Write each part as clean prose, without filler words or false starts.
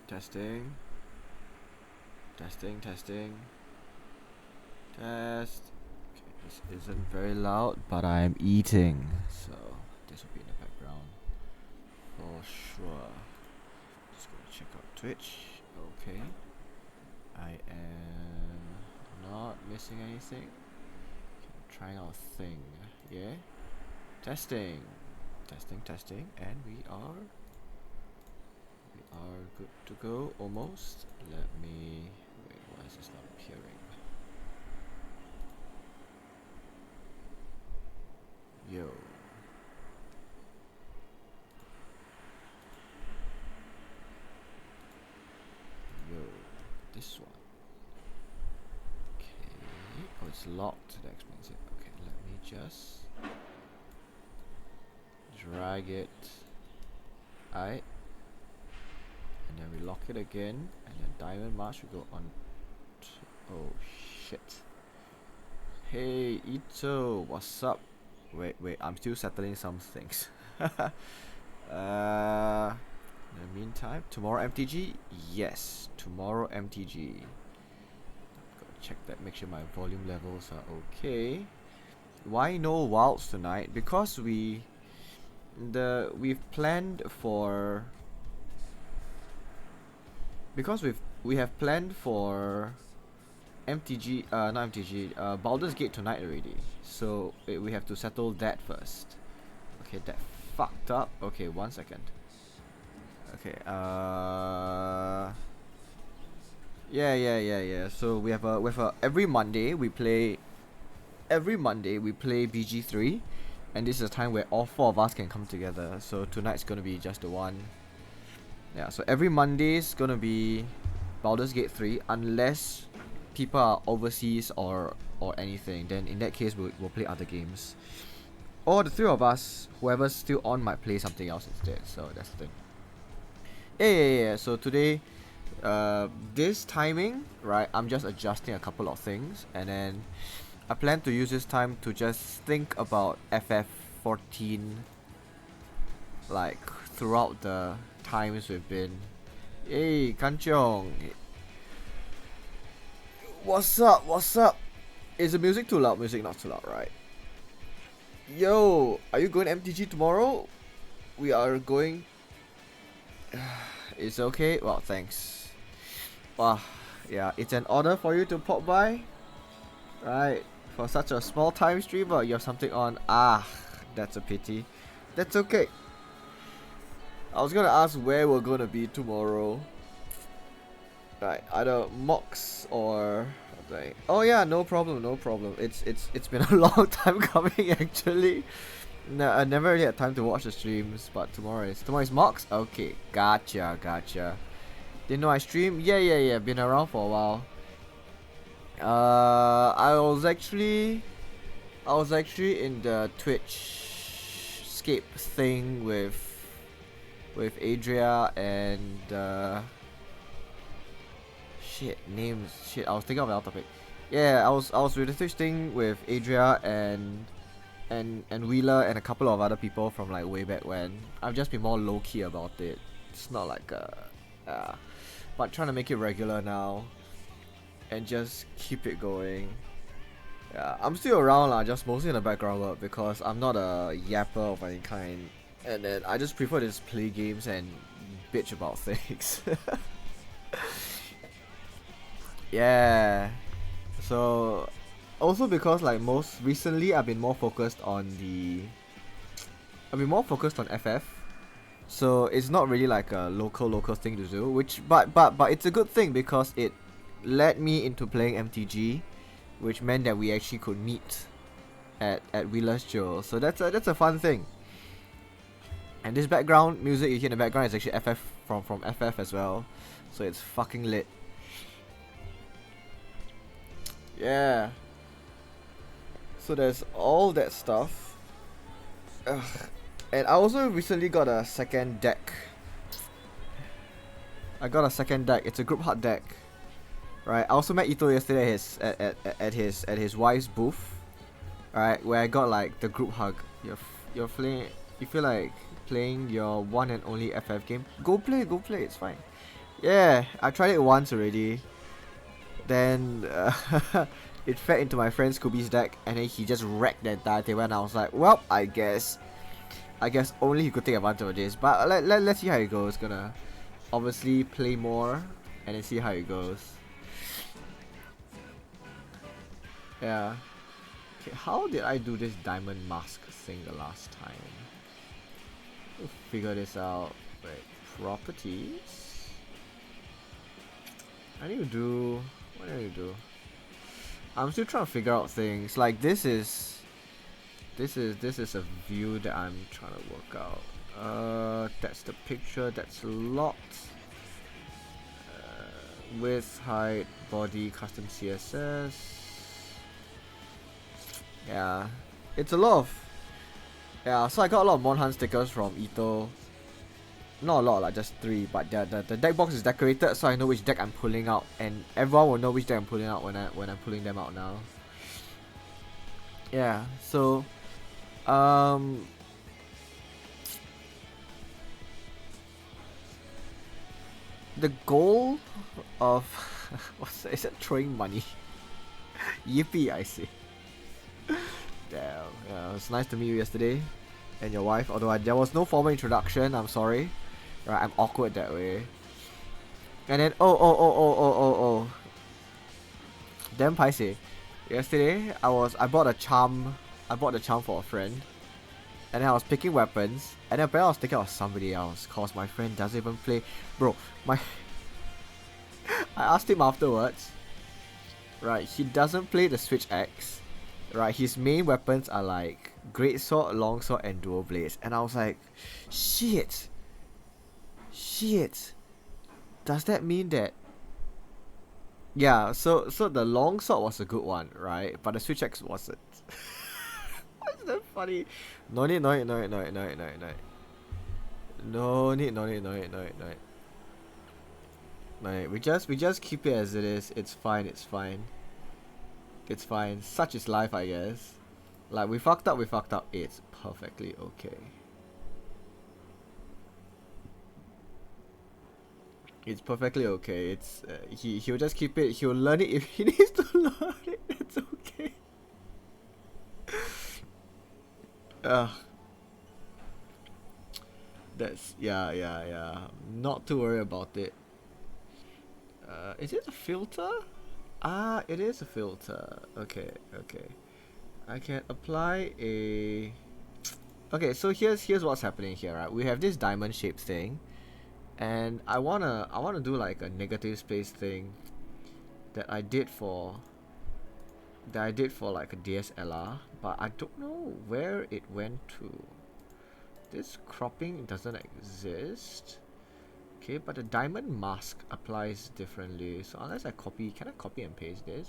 Testing. Testing, testing. Test. Okay, this isn't very loud, but I'm eating, so this will be in the background for sure. Just gonna check out Twitch. Okay. I am not missing anything. Okay, trying out a thing. Yeah. Testing. Testing, testing, and we are good to go almost. Let me wait, why is this not appearing? Yo. Yo. This one. Okay. Oh, it's locked. That explains it. Okay, let me just drag it. Alright. And then we lock it again. And then Diamond March will go on. Oh shit. Hey Ito, what's up? Wait, I'm still settling some things. In the meantime, tomorrow MTG? Yes, tomorrow MTG. Gotta check that, make sure my volume levels are okay. Why no wilds tonight? Because we've planned for we have planned for MTG, not MTG, Baldur's Gate tonight already. So we have to settle that first. Okay, that fucked up. Okay, 1 second. Okay, yeah. So we have a every Monday we play BG3, and this is a time where all 4 of us can come together. So tonight's gonna be just the one. Yeah, so every Monday is gonna be Baldur's Gate 3 unless people are overseas or anything. Then in that case we'll play other games. Or the 3 of us, whoever's still on, might play something else instead. So that's the thing. Yeah. So today, this timing, right? I'm just adjusting a couple of things, and then I plan to use this time to just think about FF14, like throughout the times we've been. Hey, Kanchong. What's up? Is the music too loud? Music not too loud, right? Yo, are you going MTG tomorrow? We are going. It's okay? Well, thanks. Wow, yeah, it's an honor for you to pop by. Right, for such a small time streamer, you have something on. Ah, that's a pity. That's okay. I was gonna ask where we're gonna be tomorrow. Right, either Mox or something. Oh yeah, no problem. It's been a long time coming actually. No, I never really had time to watch the streams, but tomorrow is Mox. Okay, gotcha. Didn't know I stream. Yeah. Been around for a while. I was actually in the Twitch scape thing with Adria and shit, I was thinking of another topic. Yeah, I was with the Twitch thing with Adria and Wheeler and a couple of other people from like way back when. I've just been more low key about it. It's not like but trying to make it regular now and just keep it going. Yeah, I'm still around lah, just mostly in the background work because I'm not a yapper of any kind, and then I just prefer to just play games and bitch about things. Yeah. So also because like most recently I've been more focused on FF. So it's not really like a local thing to do, which but it's a good thing because it led me into playing MTG, which meant that we actually could meet at Wheeler's Joe. So that's a fun thing. And this background music you hear in the background is actually FF from FF as well. So it's fucking lit. Yeah. So there's all that stuff. Ugh. And I also recently got a second deck. It's a group hug deck. Right. I also met Ito yesterday at his wife's booth. Right, where I got like the group hug. You feel like playing your one and only FF game? Go play, it's fine. Yeah, I tried it once already. Then it fed into my friend Scooby's deck, and then he just wrecked the entire table. And I was like, well, I guess only he could take advantage of this. But let's see how it goes. Gonna obviously play more and then see how it goes. Yeah. Okay, how did I do this diamond mask thing the last time? We'll figure this out. Wait, properties. I need to do. What do I need to do? I'm still trying to figure out things. Like this is a view that I'm trying to work out. That's the picture. That's locked. Width, height, body, custom CSS. Yeah, it's a lot of. Yeah, so I got a lot of Monhan stickers from Ito. Not a lot, like just 3. But the deck box is decorated, so I know which deck I'm pulling out, and everyone will know which deck I'm pulling out when I'm pulling them out now. Yeah, so the goal of is it throwing money? Yippee, I see. Damn, yeah, it was nice to meet you yesterday, and your wife. Although there was no formal introduction, I'm sorry. Right, I'm awkward that way. And then oh. Damn paiseh. Yesterday I bought a charm. I bought the charm for a friend. And then I was picking weapons. And then apparently I was thinking of somebody else. Cause my friend doesn't even play. Bro, I asked him afterwards. Right, he doesn't play the Switch X. Right, his main weapons are like greatsword, longsword, and dual blades. And I was like, shit. Does that mean that? Yeah, so the longsword was a good one, right? But the Switch X wasn't. What's that funny? No need. We just keep it as it is. It's fine. It's fine. Such is life, I guess. Like we fucked up. It's perfectly okay. It's perfectly okay. It's he'll just keep it. He'll learn it if he needs to learn it. It's okay. Ugh. That's yeah. Not to worry about it. Is it a filter? Ah, it is a filter. Okay. I can apply a. Okay, so here's what's happening here, right? We have this diamond shaped thing, and I wanna do like a negative space thing that I did for like a DSLR, but I don't know where it went to. This cropping doesn't exist. Okay, but the diamond mask applies differently. So unless can I copy and paste this?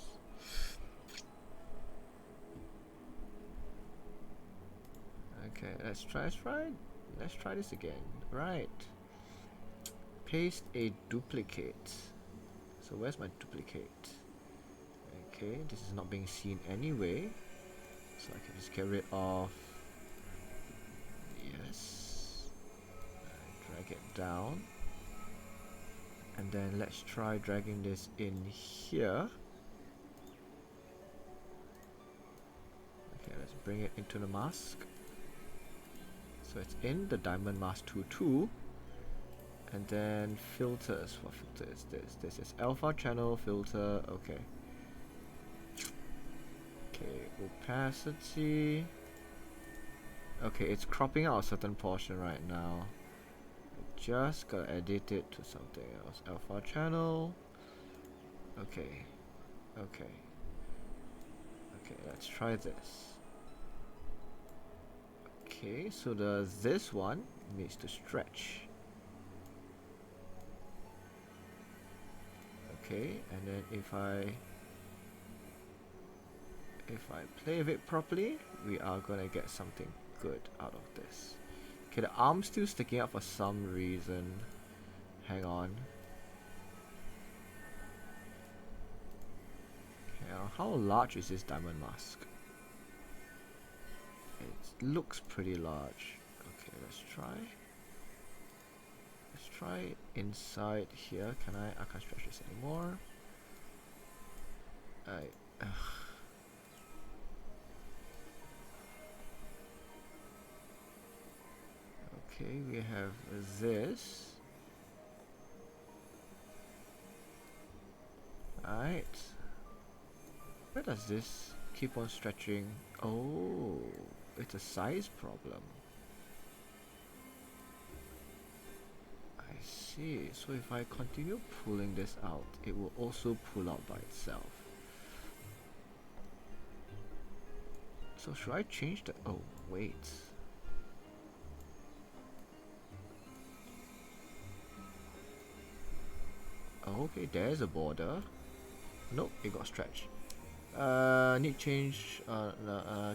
Okay, let's try this again. Right. Paste a duplicate. So where's my duplicate? Okay, this is not being seen anyway. So I can just get rid of. Yes. Drag it down. And then let's try dragging this in here. Okay, let's bring it into the mask. So it's in the diamond mask 2.2. And then filters. What filter is this? This is alpha channel filter. Okay. Okay, opacity. Okay, it's cropping out a certain portion right now. Just gotta edit it to something else. Alpha channel. Okay. Okay, let's try this. Okay, so this one needs to stretch. Okay, and then if I play with it properly, we are gonna get something good out of this. Okay, the arm's still sticking out for some reason. Hang on. Okay, how large is this diamond mask? It looks pretty large. Okay, let's try inside here. Can I? I can't stretch this anymore. Okay, we have this. Alright. Where does this keep on stretching? Oh, it's a size problem. I see. So if I continue pulling this out, it will also pull out by itself. So should I change the... Oh, wait. Okay, there's a border. Nope, it got stretched. Need change.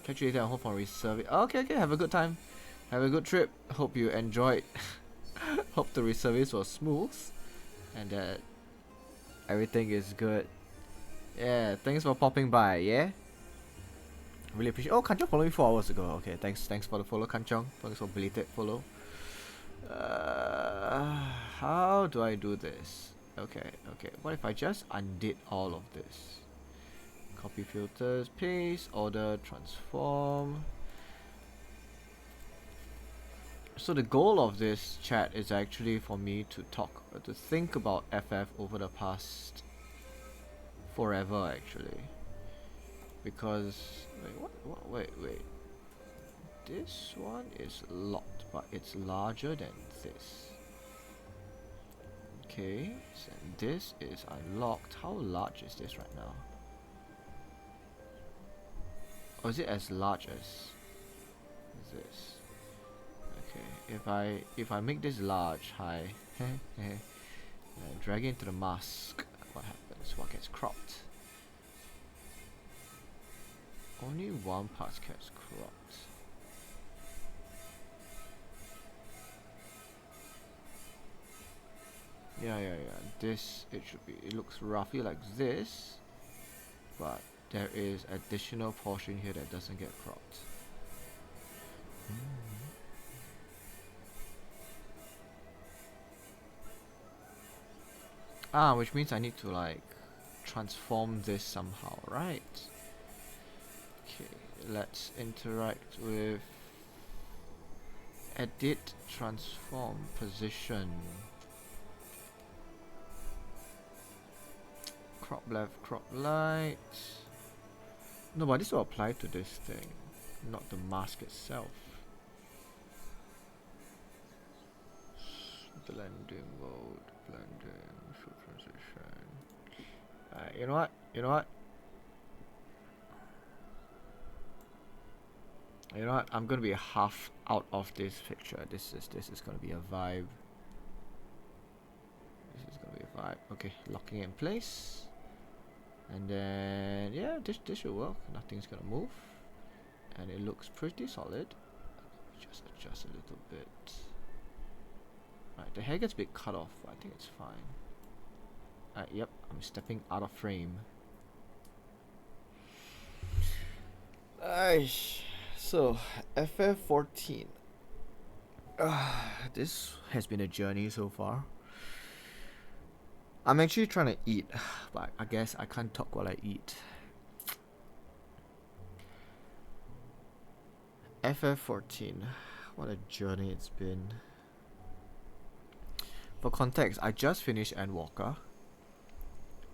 Catch you later. I hope for reserve. Okay, have a good time. Have a good trip. Hope you enjoyed. Hope the reservice was smooth and that everything is good. Yeah, thanks for popping by. Yeah, really appreciate. Oh, Kanchong followed me 4 hours ago. Okay, thanks for the follow, Kanchong. Thanks for belated follow. How do I do this? Okay. What if I just undid all of this? Copy filters, paste, order, transform. So the goal of this chat is actually for me to think about FF over the past forever actually. Because wait. This one is locked, but it's larger than this. Okay, so this is unlocked. How large is this right now? Or is it as large as this? Okay, if I make this large, drag it into the mask, what happens? What gets cropped? Only one part gets cropped. Yeah. This it looks roughly like this, but there is additional portion here that doesn't get cropped. Which means I need to like transform this somehow, right? Okay, let's interact with edit, transform, position. Crop left, crop right. No, but this will apply to this thing, not the mask itself. Blending mode, blending, show transition. You know what? I'm gonna be half out of this picture. This is gonna be a vibe. This is gonna be a vibe. Okay, locking it in place. And then yeah, this should work. Nothing's gonna move. And it looks pretty solid. Just adjust a little bit. Right, the hair gets a bit cut off, but I think it's fine. Yep, I'm stepping out of frame. So, FF14. This has been a journey so far. I'm actually trying to eat, but I guess I can't talk while I eat. FF14. What a journey it's been. For context, I just finished Endwalker.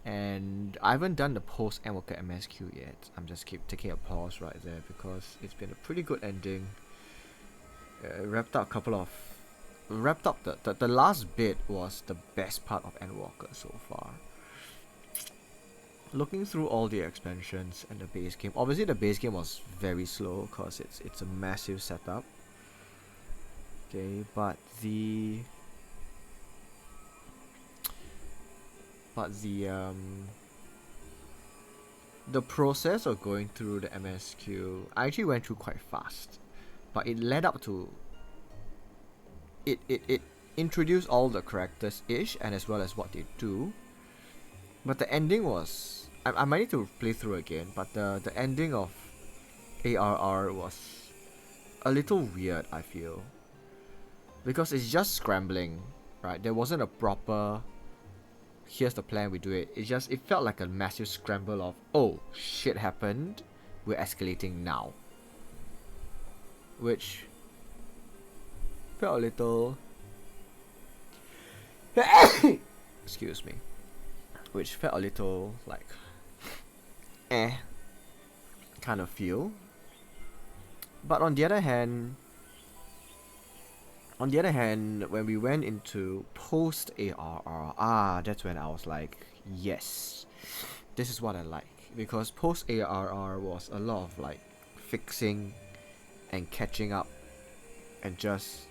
And I haven't done the post Endwalker MSQ yet. I'm just keep taking a pause right there because it's been a pretty good ending. Wrapped up the last bit was the best part of Endwalker so far. Looking through all the expansions and the base game, obviously the base game was very slow because it's a massive setup. Okay, but the process of going through the MSQ, I actually went through quite fast, but it led up to it introduced all the characters ish and as well as what they do, but the ending was I might need to play through again, but the ending of ARR was a little weird, I feel, because it's just scrambling right? There wasn't a proper, here's the plan, we do it. It felt like a massive scramble of, oh, shit happened, we're escalating now. Which felt a little excuse me. Which felt a little like kind of feel. But on the other hand, when we went into post ARR, that's when I was like, yes, this is what I like. Because post ARR was a lot of like fixing and catching up and just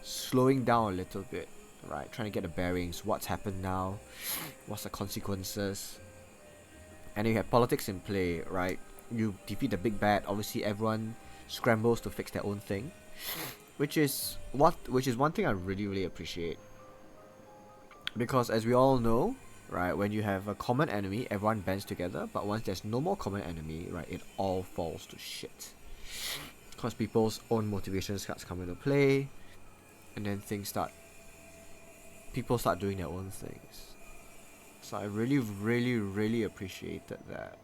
slowing down a little bit, right? Trying to get the bearings, what's happened now, what's the consequences. And you have politics in play, right? You defeat the big bad, obviously everyone scrambles to fix their own thing. Which is one thing I really appreciate. Because as we all know, right, when you have a common enemy, everyone bands together, but once there's no more common enemy, right, it all falls to shit. Because people's own motivation starts coming into play, and then people start doing their own things. So I really appreciated that.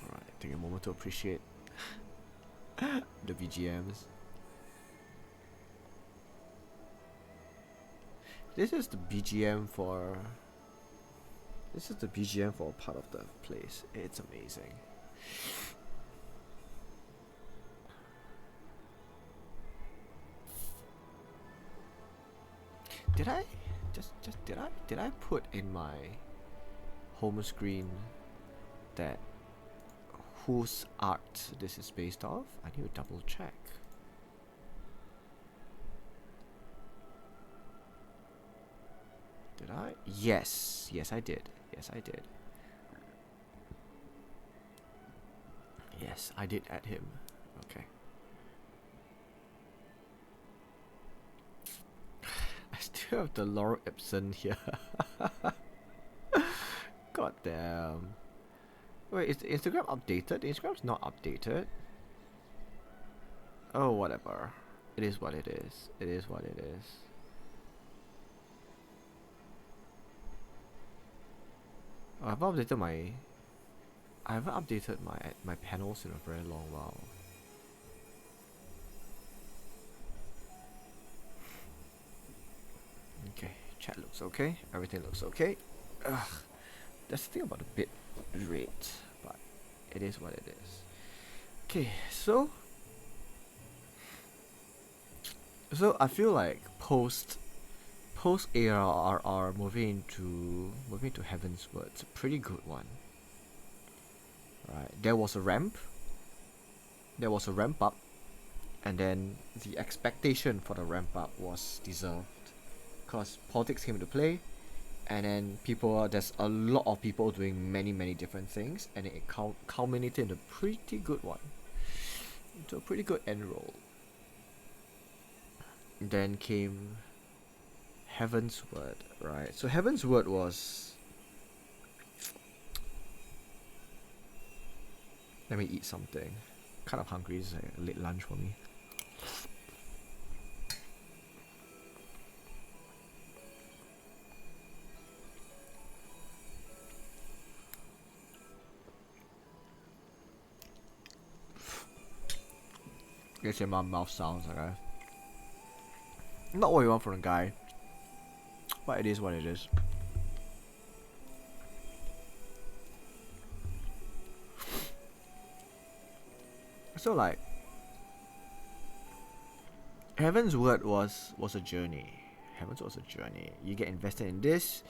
Alright, take a moment to appreciate the BGMs. This is the BGM for part of the place. It's amazing. Did I put in my home screen that whose art this is based off? I need to double check. Did I? Yes, I did. Yes, I did add him. Okay. I still have the Laurel Epson here. God damn. Wait, is the Instagram updated? The Instagram's not updated. Oh, whatever. It is what it is. It is what it is. I haven't updated my panels in a very long while. Okay, chat looks okay. Everything looks okay. Ugh, that's the thing about the bit rate, but it is what it is. Okay, so I feel like post ARR moving into Heaven's Word, it's a pretty good one. Right, there was a ramp up, and then the expectation for the ramp up was deserved, because politics came into play, and then there's a lot of people doing many different things, and it culminated in a pretty good one, into a pretty good end roll. Then came Heaven's Word, right? So Heaven's Word was... Let me eat something. Kind of hungry. It's like a late lunch for me. Guess your mouth sounds, okay? Not what you want from a guy, but it is what it is. So like, Heaven's Word was a journey. Heaven's Word was a journey. You get invested in this,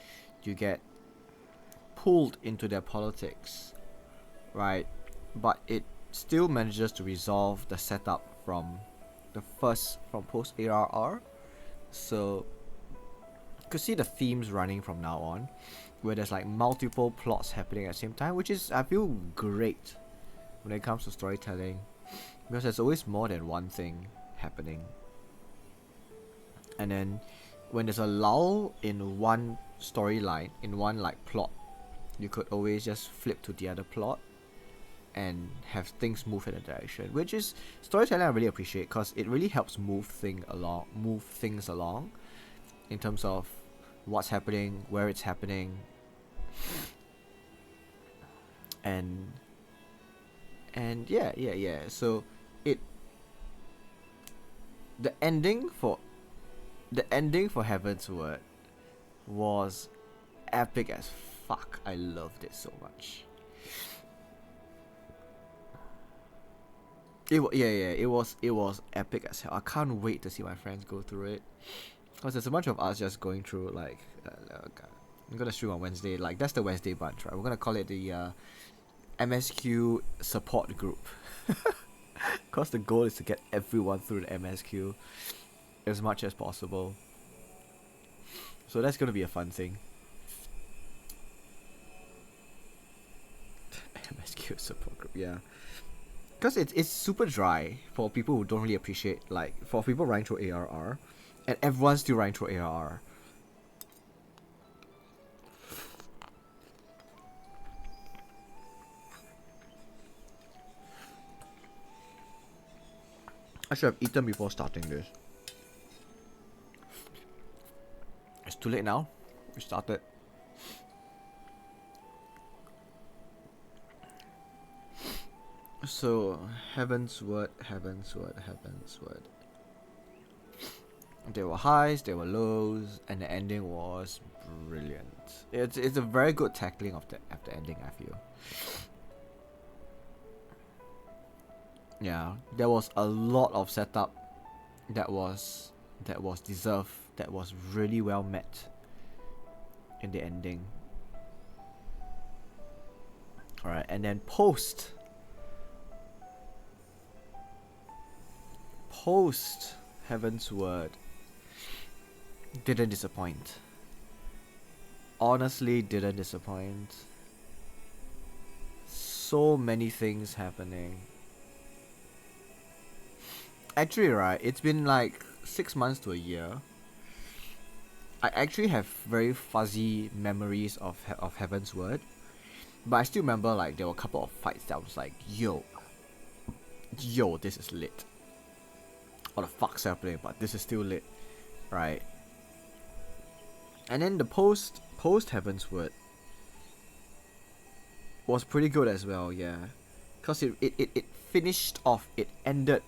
you get pulled into their politics, right? But it still manages to resolve the setup from post ARR. So you could see the themes running from now on, where there's like multiple plots happening at the same time, which is, I feel, great when it comes to storytelling, because there's always more than one thing happening. And then when there's a lull in one storyline, in one like plot, you could always just flip to the other plot, and have things move in a direction, which is storytelling I really appreciate because it really helps move things along in terms of what's happening, where it's happening, and yeah. So it the ending for Heaven's Word was epic as fuck. I loved it so much. It was epic as hell. I can't wait to see my friends go through it. Cause there's a bunch of us just going through like, I'm gonna stream on Wednesday. Like that's the Wednesday bunch, right? We're gonna call it the MSQ support group. Cause the goal is to get everyone through the MSQ as much as possible. So that's gonna be a fun thing. MSQ support group, yeah. Because it's super dry for people who don't really appreciate, like, for people running through ARR, and everyone's still running through ARR. I should have eaten before starting this. It's too late now. We started. So, Heaven's Word. There were highs, there were lows, and the ending was brilliant. It's a very good tackling of the ending, I feel. Yeah, there was a lot of setup that was deserved, that was really well met in the ending. Alright, and then post Heaven's Word didn't disappoint. Honestly, didn't disappoint. So many things happening. Actually, right, it's been like 6 months to a year. I actually have very fuzzy memories of Heaven's Word, but I still remember like there were a couple of fights that I was like, yo, this is lit. What the fuck's happening? But this is still lit, right? And then the post Heaven's Word was pretty good as well, yeah, cause it finished off. It ended.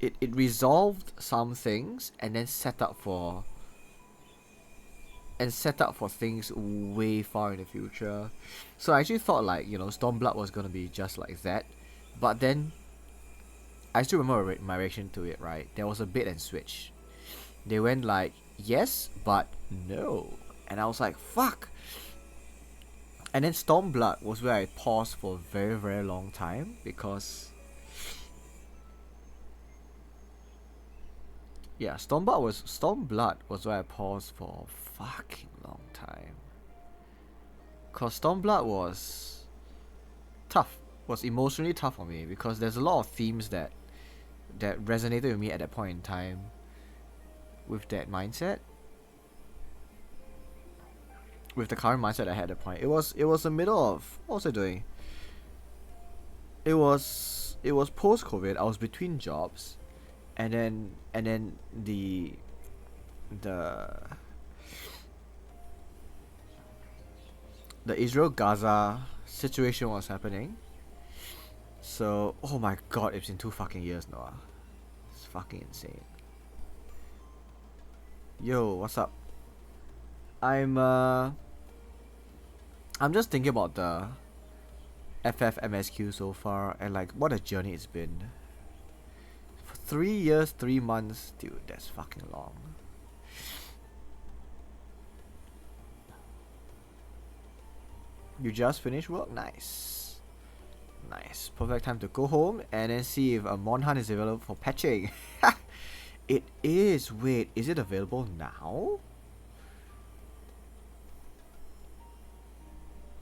It resolved some things and then set up for things way far in the future. So I actually thought like, you know, Stormblood was gonna be just like that, but then I still remember my reaction to it, right? There was a bait and switch. They went like, yes, but no. And I was like, fuck. And then Stormblood was where I paused for a very, very long time because... yeah, Stormblood was where I paused for a fucking long time. Cause Stormblood was tough. Was emotionally tough for me because there's a lot of themes that resonated with me at that point in time with that mindset. With the current mindset I had at that point. It was the middle of, what was I doing? It was post COVID. I was between jobs, and then the Israel Gaza situation was happening. So, oh my god, it's been 2 fucking years, Noah. It's fucking insane. Yo, what's up? I'm just thinking about the FF MSQ so far and like what a journey it's been. For 3 years, 3 months, dude, that's fucking long. You just finished work? Nice. Nice. Perfect time to go home and then see if a Monhan is available for patching. It is. Wait, is it available now?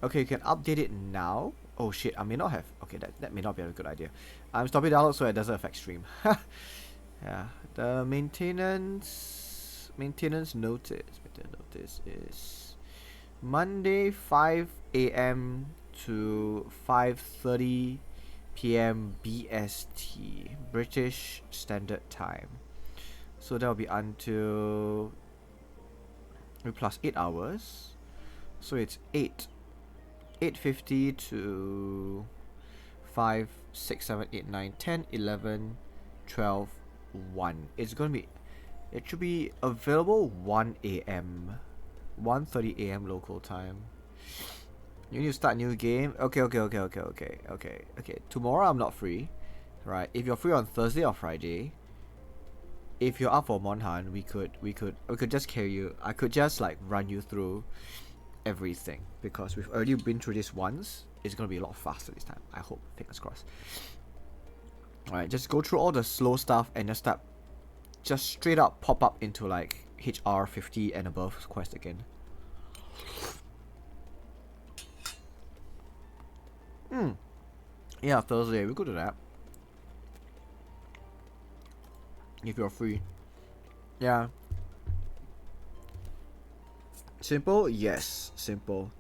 Okay, you can update it now. Oh shit, I may not have. Okay, that may not be a good idea. I'm stopping download so it doesn't affect stream. Yeah, the maintenance notice is Monday 5 a.m. to 5:30 p.m. BST, British Standard Time. So that'll be until plus 8 hours. So it's 8:50 to 5, 6, 7, 8, 9, 10, 11, 12, 1. It's gonna be, it should be available 1 a.m. 1:30 a.m. local time. You need to start new game. Okay. Tomorrow I'm not free, right? If you're free on Thursday or Friday, if you're up for Monhan, we could just carry you. I could just like run you through everything because we've already been through this once. It's gonna be a lot faster this time. I hope. Fingers crossed. Alright, just go through all the slow stuff and just straight up pop up into like HR 50 and above quest again. Yeah, Thursday, we could do that. If you're free. Yeah. Simple? Yes, simple.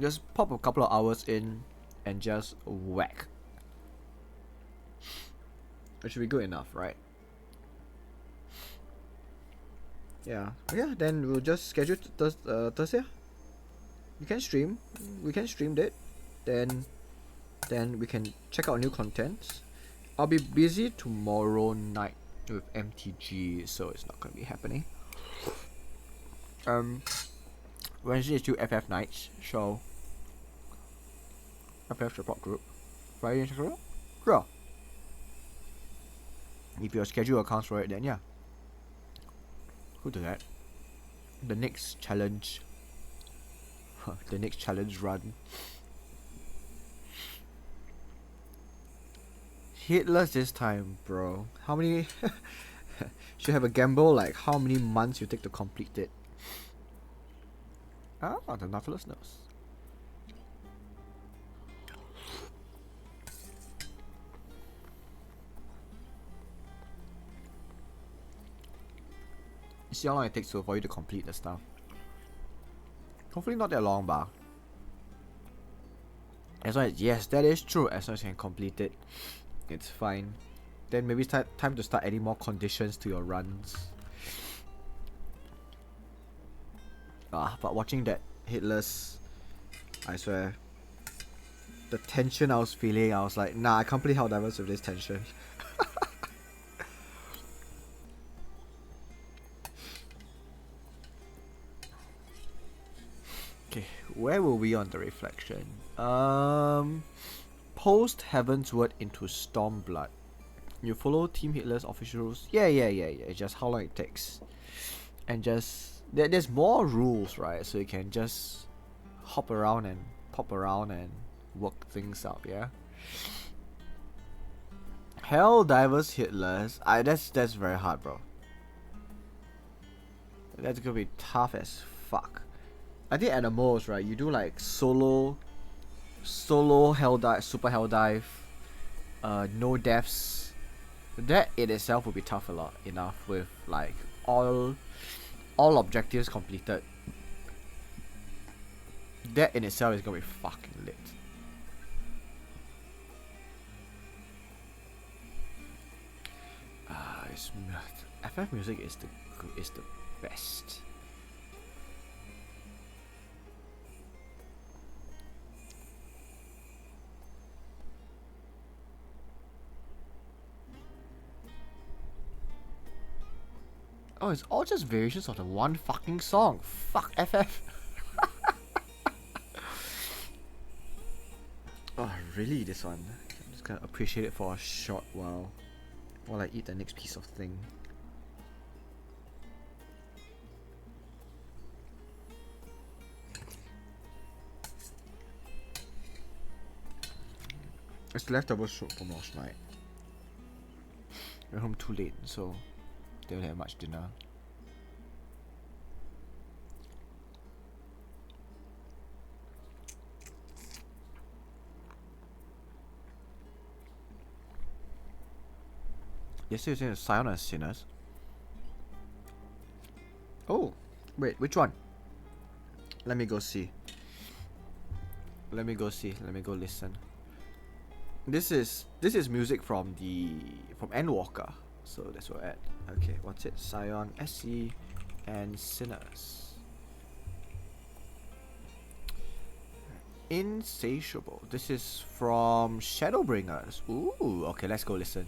Just pop a couple of hours in and just whack. It should be good enough, right? Yeah. Yeah, then we'll just schedule Thursday. You can stream. We can stream it. Then we can check out new contents. I'll be busy tomorrow night with MTG, so it's not gonna be happening. Wednesday is still FF nights, so FF support group. Friday support group? Sure. If your schedule accounts for it, then yeah. Who do that? The next challenge. The next challenge run. Hitless this time, bro. How many? Should have a gamble like how many months you take to complete it. Ah, the Nautilus knows. See how long it takes for you to complete the stuff. Hopefully not that long, but as long as, yes, that is true. As long as you can complete it, it's fine. Then maybe it's time to start adding more conditions to your runs. But watching that hitless, I swear, the tension I was feeling, I was like, nah, I can't play Helldivers with this tension. Okay, where were we on the reflection? Post Heaven's Word into Stormblood. You follow Team Hitler's official rules. Yeah. Just how long it takes, and just there's more rules, right? So you can just hop around and pop around and work things out. Yeah. Helldivers Hitlers. That's very hard, bro. That's gonna be tough as fuck. I think at the most, right, you do like solo hell dive, super hell dive, no deaths. That in itself would be tough enough with like all objectives completed. That in itself is gonna be fucking lit. FF music is the best. Oh, it's all just variations of the one fucking song. Fuck FF. Oh, really, this one? I'm just gonna appreciate it for a short while I eat the next piece of thing. It's leftover soup from last night. We're home too late, so don't have much dinner. Yesterday was saying Sion as sinners. Oh, Wait, which one? Let me go see. Let me go see. Let me go listen. This is music from Endwalker. So that's where we're at. Okay, what's it? Scion, SC, and Sinners. Insatiable. This is from Shadowbringers. Ooh, okay, let's go listen.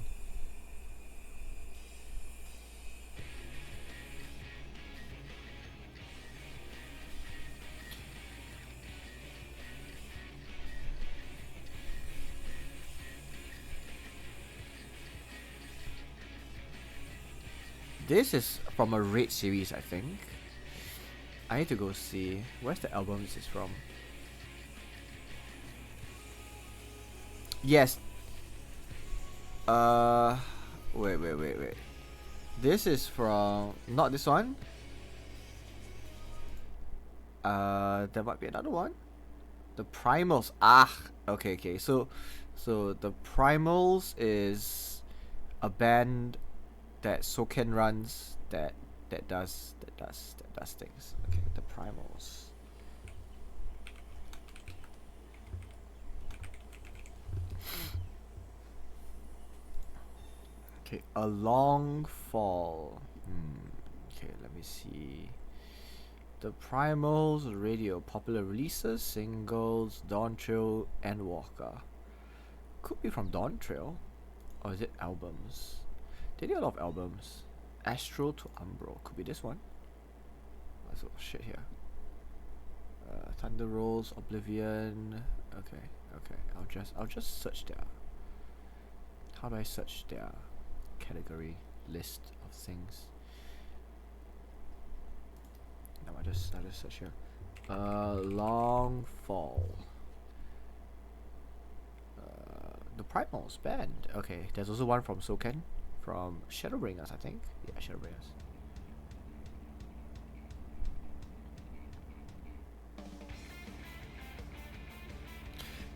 This is from a Raid series, I think. I need to go see. Where's the album this is from? Yes. Wait. This is from... Not this one. There might be another one. The Primals. Ah, okay. So the Primals is a band that Soken runs that does things. Okay, the Primals. Okay, A Long Fall. Okay, let me see. The Primals, radio, popular releases, singles, Dawn Trail, Endwalker. Could be from Dawn Trail, or is it albums? They did a lot of albums. Astro to Umbro, could be this one. What's oh, shit here? Thunder Rolls, Oblivion. Okay. I'll just search their. How do I search their category list of things? No, I just search here. Long Fall. The Primals band. Okay, there's also one from Soken, from Shadowbringers, I think. Yeah, Shadowbringers.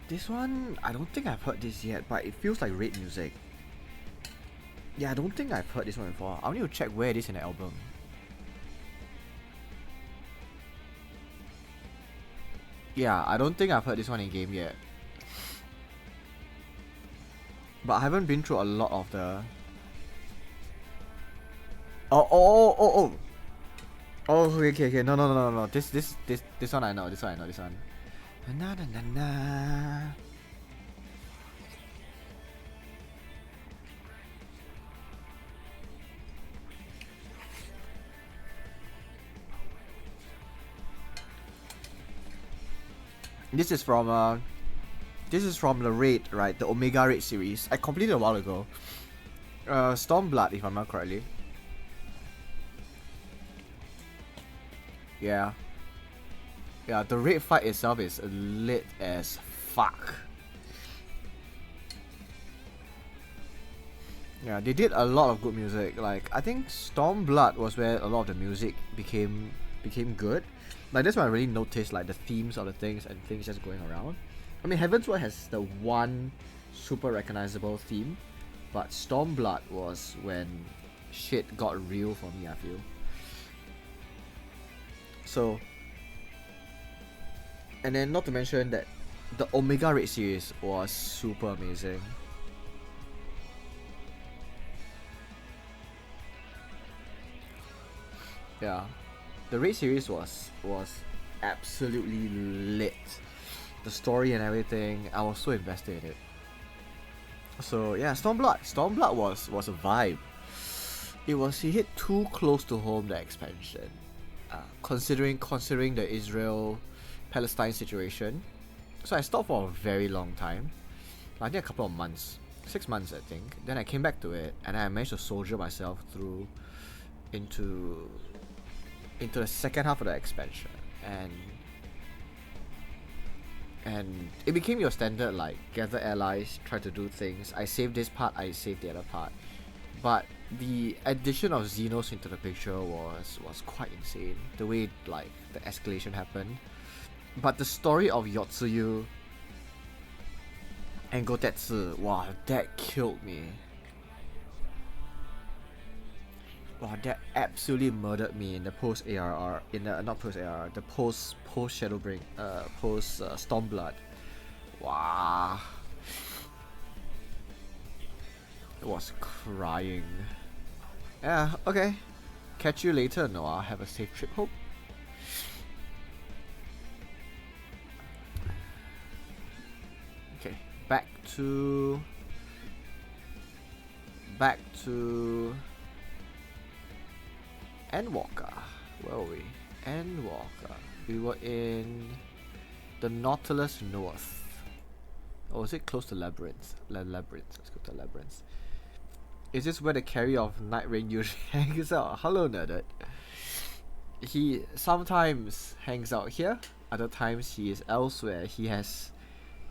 This one, I don't think I've heard this yet, but it feels like Raid music. Yeah, I don't think I've heard this one before. I'll need to check where it is in the album. Yeah, I don't think I've heard this one in game yet. But I haven't been through a lot of the... Oh, okay. No. This one I know. This one. Na. This is from the Raid, right? The Omega Raid series. I completed a while ago. Stormblood, if I'm not correctly. Yeah, the raid fight itself is lit as fuck. Yeah, they did a lot of good music. Like, I think Stormblood was where a lot of the music became good. Like, that's when I really noticed like the themes of the things and things just going around. I mean, Heavensward has the one super recognizable theme, but Stormblood was when shit got real for me, I feel. So, and then not to mention that the Omega Raid series was super amazing. Yeah, the Raid series was absolutely lit. The story and everything, I was so invested in it. So yeah, Stormblood was a vibe. It hit too close to home, the expansion. Considering the Israel-Palestine situation. So I stopped for a very long time. I think a couple of months. 6 months, I think. Then I came back to it, and I managed to soldier myself through into the second half of the expansion. And it became your standard, like, gather allies, try to do things. I saved this part, I saved the other part. But the addition of Xenos into the picture was quite insane. The way, like, the escalation happened. But the story of Yotsuyu and Gotetsu, wow, that killed me. Wow, that absolutely murdered me in the post ARR, in the not post ARR, the post Shadowbring, post Stormblood. Wow, it was crying. Yeah, okay. Catch you later, Noah. Have a safe trip, hope. Okay, back to Endwalker. Where were we? Endwalker. We were in the Nautilus North. Or was it close to Labyrinth? Labyrinth. Let's go to Labyrinth. Is this where the carry of Night Rain usually hangs out? Hello, Nerded. He sometimes hangs out here. Other times he is elsewhere. He has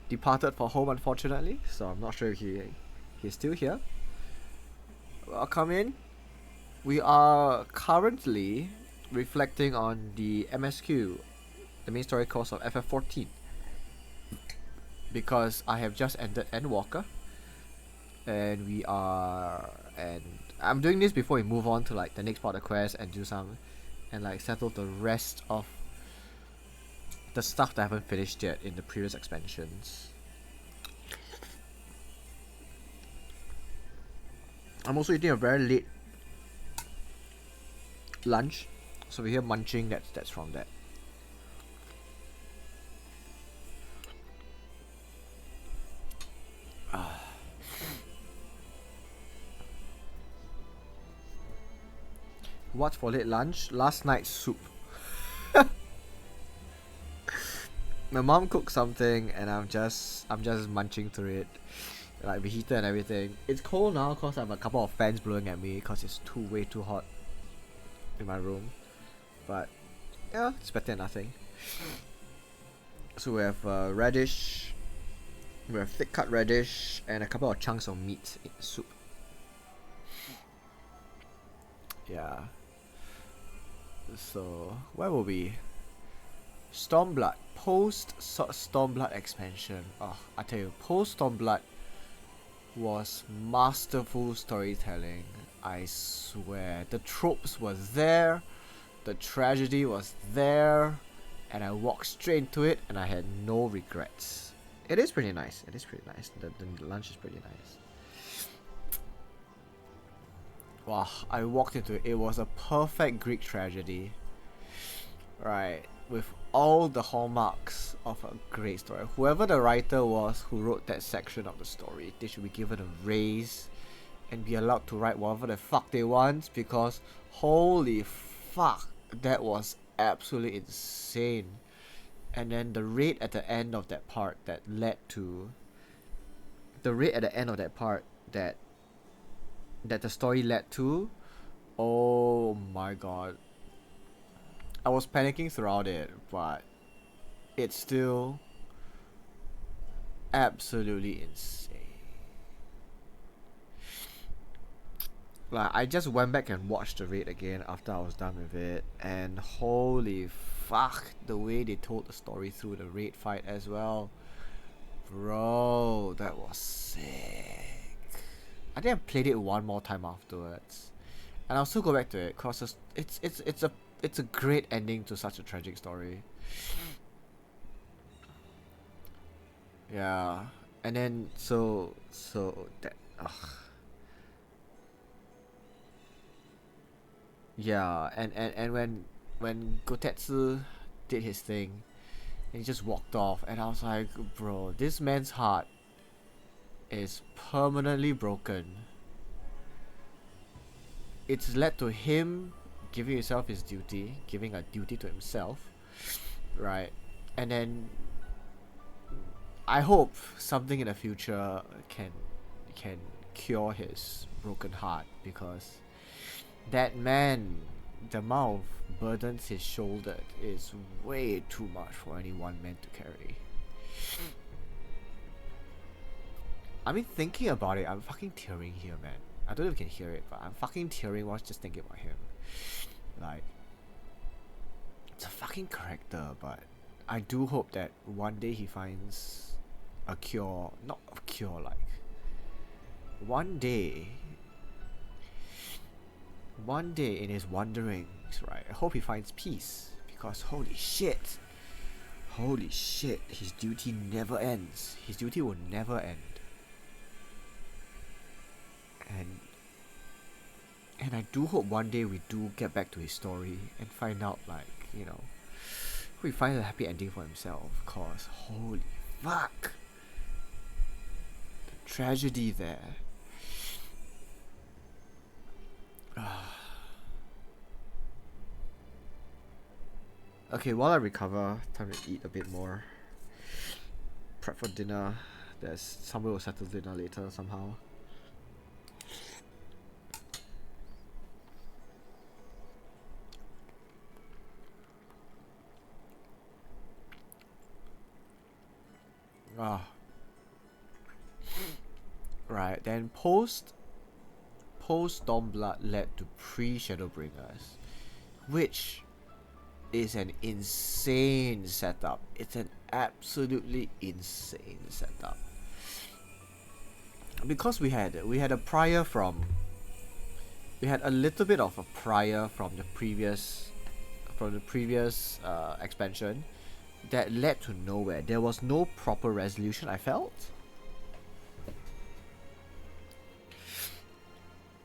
departed for home, unfortunately. So I'm not sure if he's still here. Welcome in. We are currently reflecting on the MSQ, the main story course of FF14, because I have just ended Endwalker, and I'm doing this before we move on to like the next part of the quest and do some, and like settle the rest of the stuff that I haven't finished yet in the previous expansions. I'm also eating a very late lunch, so we hear munching. That's from that. What for late lunch? Last night's soup. My mom cooked something, and I'm just munching through it, like the heater and everything. It's cold now cause I have a couple of fans blowing at me cause it's way too hot in my room. But yeah, it's better than nothing. So we have radish, we have thick cut radish, and a couple of chunks of meat in the soup. Yeah. So where were we? Stormblood. Post Stormblood expansion. Oh, I tell you, post Stormblood was masterful storytelling. I swear. The tropes were there, the tragedy was there, and I walked straight into it and I had no regrets. It is pretty nice. It is pretty nice. The lunch is pretty nice. Wow, I walked into it. It was a perfect Greek tragedy. Right, with all the hallmarks of a great story. Whoever the writer was who wrote that section of the story, they should be given a raise and be allowed to write whatever the fuck they want, because holy fuck, that was absolutely insane. And then the raid at the end of that part that led to the raid at the end of that part that the story led to, oh my god. I was panicking throughout it, but it's still absolutely insane. Like, I just went back and watched the raid again after I was done with it, and holy fuck, the way they told the story through the raid fight as well. Bro, that was sick. I think I played it one more time afterwards, and I'll still go back to it because it's a great ending to such a tragic story. Yeah, and then so that yeah, and when Gotetsu did his thing, and he just walked off, and I was like, bro, this man's heart is permanently broken. It's led to him giving himself his duty, giving a duty to himself, right? And then I hope something in the future can cure his broken heart, because that man, the amount of burdens he shouldered is way too much for any one man to carry. I mean, thinking about it, I'm fucking tearing here, man. I don't know if you can hear it, but I'm fucking tearing while just thinking about him. Like, it's a fucking character, but I do hope that one day he finds a cure. Not a cure, like, one day one day in his wanderings, right, I hope he finds peace, because holy shit, his duty never ends. His duty will never end. And I do hope one day we do get back to his story and find out, like, we find a happy ending for himself, cause holy fuck, the tragedy there. Okay, while I recover, time to eat a bit more. Prep for dinner. There's somewhere we'll settle dinner later somehow. Right, then post Stormblood led to pre-Shadowbringers, which is an insane setup. It's an absolutely insane setup. Because we had a prior from, we had a little bit of a prior from the previous expansion that led to nowhere. There was no proper resolution, I felt.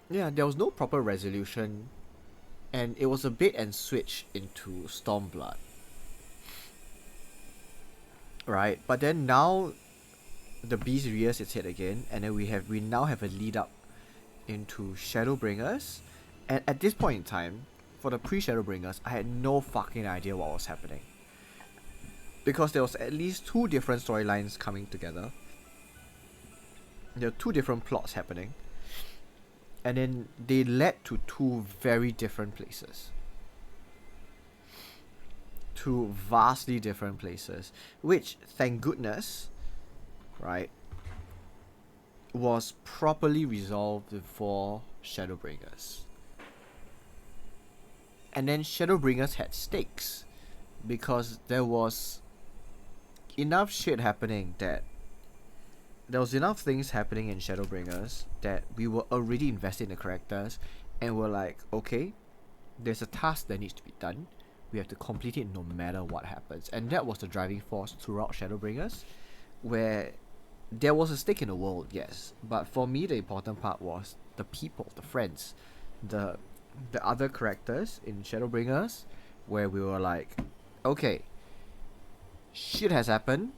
Yeah, there was no proper resolution, and it was a bait and switch into Stormblood. Right, but then now the beast rears its head again, and then we now have a lead up into Shadowbringers, and at this point in time, for the pre-Shadowbringers, I had no fucking idea what was happening. Because there was at least 2 different storylines coming together. There were 2 different plots happening. And then they led to 2 very different places. 2 vastly different places. Which, thank goodness, right, was properly resolved before Shadowbringers. And then Shadowbringers had stakes. Because there was enough shit happening that there was enough things happening in Shadowbringers that we were already invested in the characters, and we're like, okay, there's a task that needs to be done. We have to complete it no matter what happens. And that was the driving force throughout Shadowbringers, where there was a stake in the world, yes, but for me the important part was the people, the friends, the other characters in Shadowbringers, where we were like, okay, shit has happened,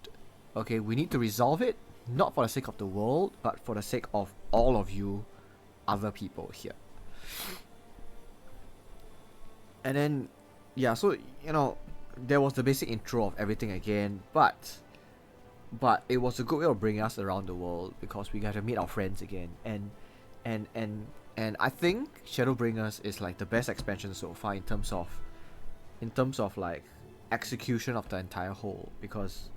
okay, we need to resolve it, not for the sake of the world, but for the sake of all of you other people here. And then, yeah, so, there was the basic intro of everything again, but it was a good way of bringing us around the world, because we got to meet our friends again, and I think Shadowbringers is like the best expansion so far in terms of like execution of the entire whole, because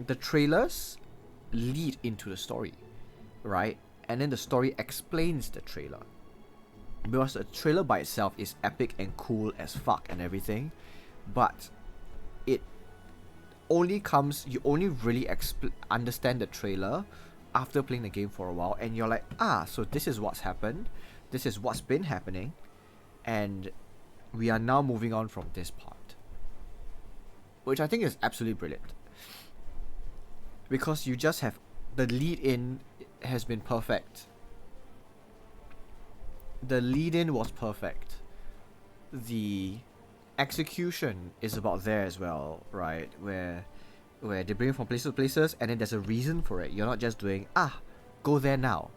the trailers lead into the story, right? And then the story explains the trailer, because the trailer by itself is epic and cool as fuck and everything, but it only comes, you only really understand the trailer after playing the game for a while, and you're like, so this is what's happened, this is what's been happening, and we are now moving on from this part, which I think is absolutely brilliant. Because you just have, the lead in has been perfect. The lead in was perfect. The execution is about there as well, right? Where they bring it from places to places, and then there's a reason for it. You're not just doing, go there now.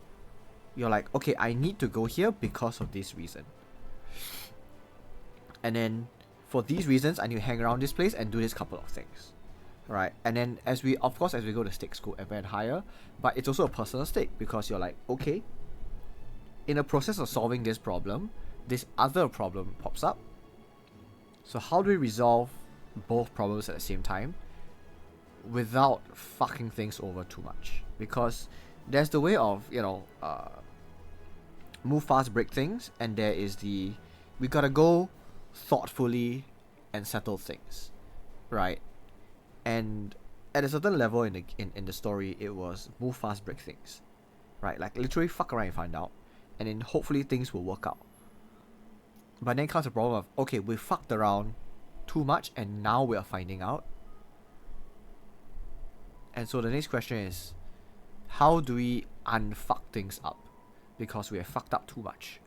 You're like, okay, I need to go here because of this reason. And then for these reasons, I need to hang around this place and do this couple of things. Right, and then as we go to stakes go ever and higher, but it's also a personal stake, because you're like, okay, in the process of solving this problem, this other problem pops up. So how do we resolve both problems at the same time without fucking things over too much? Because there's the way of, move fast, break things, and there is the, we gotta go thoughtfully and settle things, right? And at a certain level in the story, it was move fast, break things, right? Like literally fuck around and find out, and then hopefully things will work out. But then comes the problem of, okay, we fucked around too much and now we are finding out. And so the next question is, how do we unfuck things up? Because we have fucked up too much.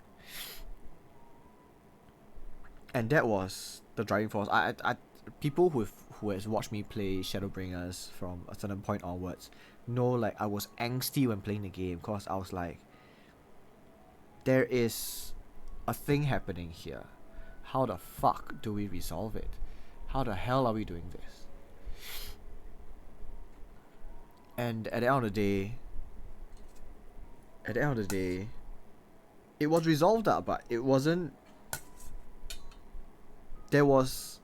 And that was the driving force. People who has watched me play Shadowbringers from a certain point onwards know, like, I was angsty when playing the game because I was like, there is a thing happening here. How the fuck do we resolve it? How the hell are we doing this? And at the end of the day, it was resolved up, but it wasn't. There was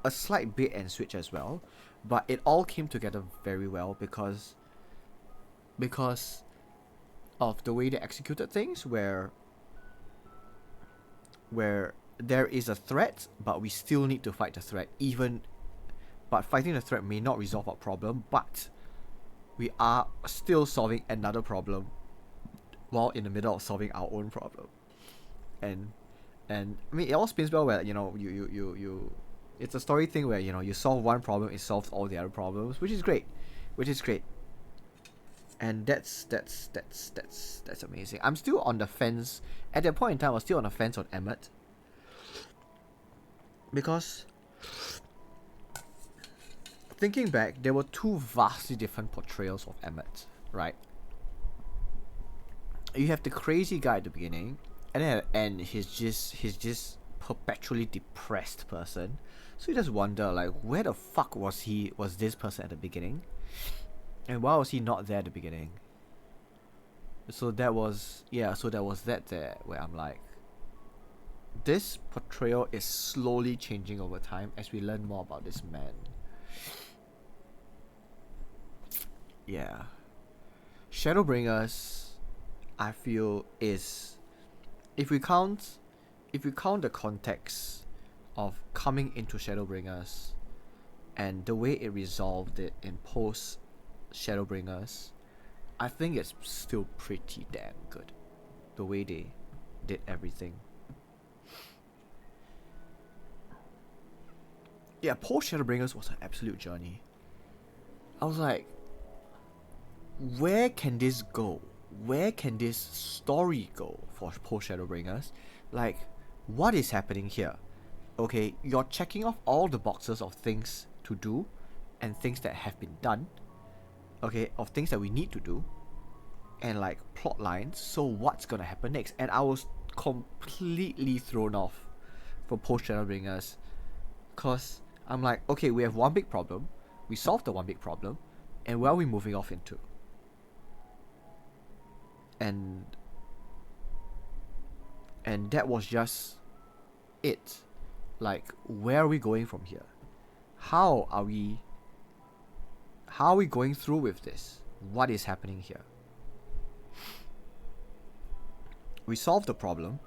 a slight bait and switch as well, but it all came together very well because of the way they executed things, where there is a threat, but we still need to fight the threat. But fighting the threat may not resolve our problem, but we are still solving another problem while in the middle of solving our own problem. And I mean, it all spins well where, you it's a story thing where, you solve one problem, it solves all the other problems, which is great. And that's amazing. I'm still on the fence. At that point in time, I was still on the fence on Emmett, because thinking back, there were two vastly different portrayals of Emmett, right? You have the crazy guy at the beginning, and then at the end, he's just perpetually depressed person. So you just wonder, like, where the fuck was this person at the beginning, and why was he not there at the beginning? So that was that there where I'm like, this portrayal is slowly changing over time as we learn more about this man. Yeah, Shadowbringers, I feel, is, if we count the context of coming into Shadowbringers and the way it resolved it in post Shadowbringers, I think it's still pretty damn good, the way they did everything. Yeah, post Shadowbringers was an absolute journey. I was like, where can this go? Where can this story go for post Shadowbringers? Like, what is happening here? Okay, you're checking off all the boxes of things to do and things that have been done. Okay, of things that we need to do, and like plot lines. So what's gonna happen next? And I was completely thrown off for post Shadowbringers, cause I'm like, okay, we have one big problem, we solved the one big problem, and where are we moving off into? And that was just it. Like, where are we going from here? How are we going through with this? What is happening here? We solved the problem,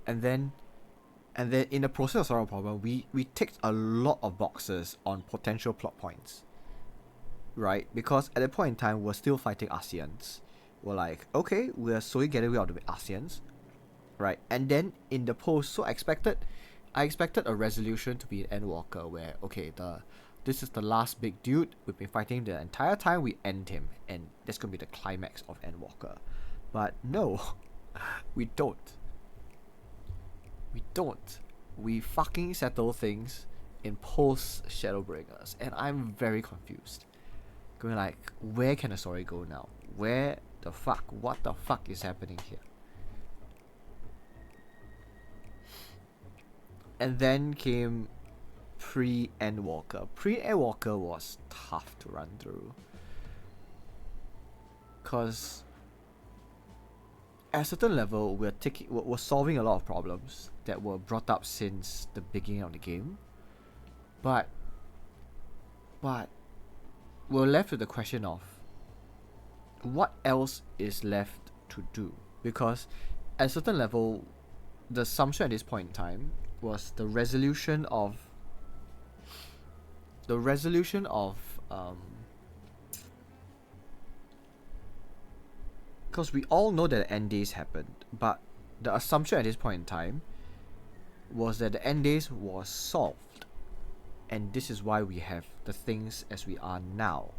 and then in the process of solving the problem, we ticked a lot of boxes on potential plot points, right? Because at that point in time, we're still fighting Asians. We're like, okay, we're slowly getting rid of the Asians, right? And then in the post, so I expected a resolution to be an endwalker, where, okay, this is the last big dude, we've been fighting the entire time, we end him, and that's gonna be the climax of endwalker. But no, we don't. We fucking settle things in post Shadowbringers, and I'm very confused. Going like, where can the story go now? What the fuck is happening here? And then came pre-Endwalker. Pre-Endwalker was tough to run through, cause at a certain level we're solving a lot of problems that were brought up since the beginning of the game, but we're left with the question of what else is left to do, because at a certain level, the assumption at this point in time was the resolution of because we all know that the end days happened, but the assumption at this point in time was that the end days was solved, and this is why we have the things as we are now,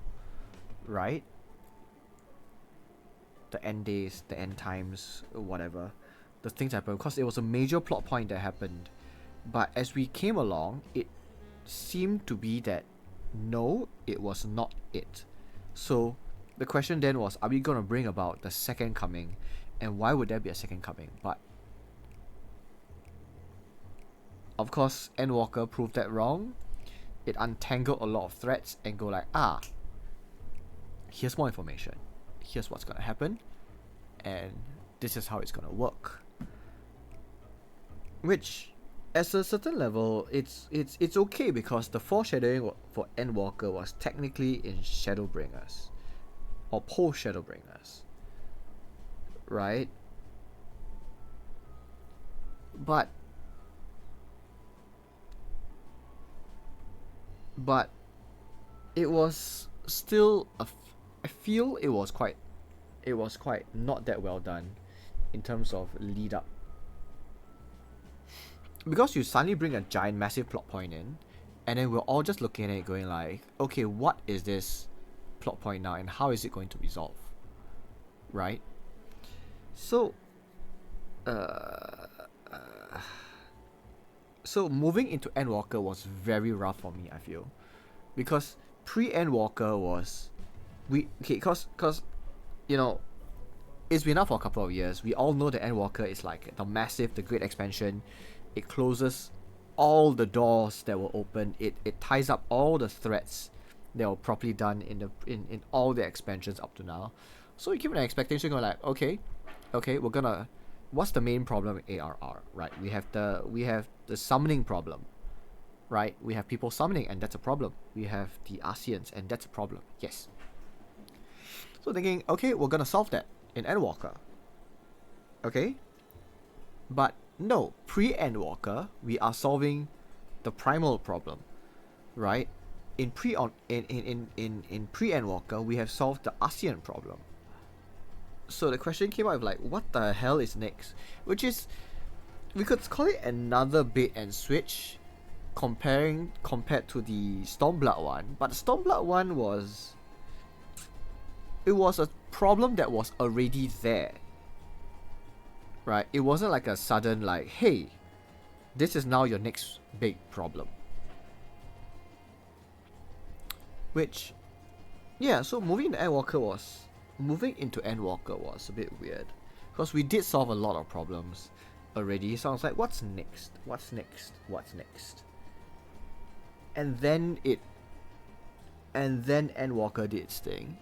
right? The end days, the end times, whatever, the things happened because it was a major plot point that happened. But as we came along, it seemed to be that no, it was not it. So the question then was, are we going to bring about the second coming? And why would there be a second coming? But of course, Endwalker proved that wrong. It untangled a lot of threads and go like, here's more information. Here's what's going to happen. And this is how it's going to work. Which, at a certain level, it's okay because the foreshadowing for Endwalker was technically in Shadowbringers. Or post-Shadowbringers. Right? But it was still I feel it was quite not that well done in terms of lead up, because you suddenly bring a giant massive plot point in, and then we're all just looking at it going like, okay, what is this plot point now and how is it going to resolve, right? So so moving into Endwalker was very rough for me, I feel, because pre-Endwalker was cause you know, it's been up for a couple of years. We all know that Endwalker is like the great expansion. It closes all the doors that were open. It ties up all the threads that were properly done in all the expansions up to now. So you keep an expectation going like, okay, we're gonna, what's the main problem in ARR, right? We have the summoning problem, right? We have people summoning, and that's a problem. We have the Arceans, and that's a problem. Yes. So thinking, okay, we're gonna solve that in Endwalker. Okay? But no, pre-Endwalker, we are solving the primal problem, right? In pre-Endwalker, we have solved the Arcean problem. So the question came out of like, what the hell is next? Which is, we could call it another bait and switch, compared to the Stormblood one. But the Stormblood one was, it was a problem that was already there, right? It wasn't like a sudden like, hey, this is now your next big problem. Which, yeah, so moving into Endwalker was a bit weird, because we did solve a lot of problems already. So I was like, what's next? And then Endwalker did its thing.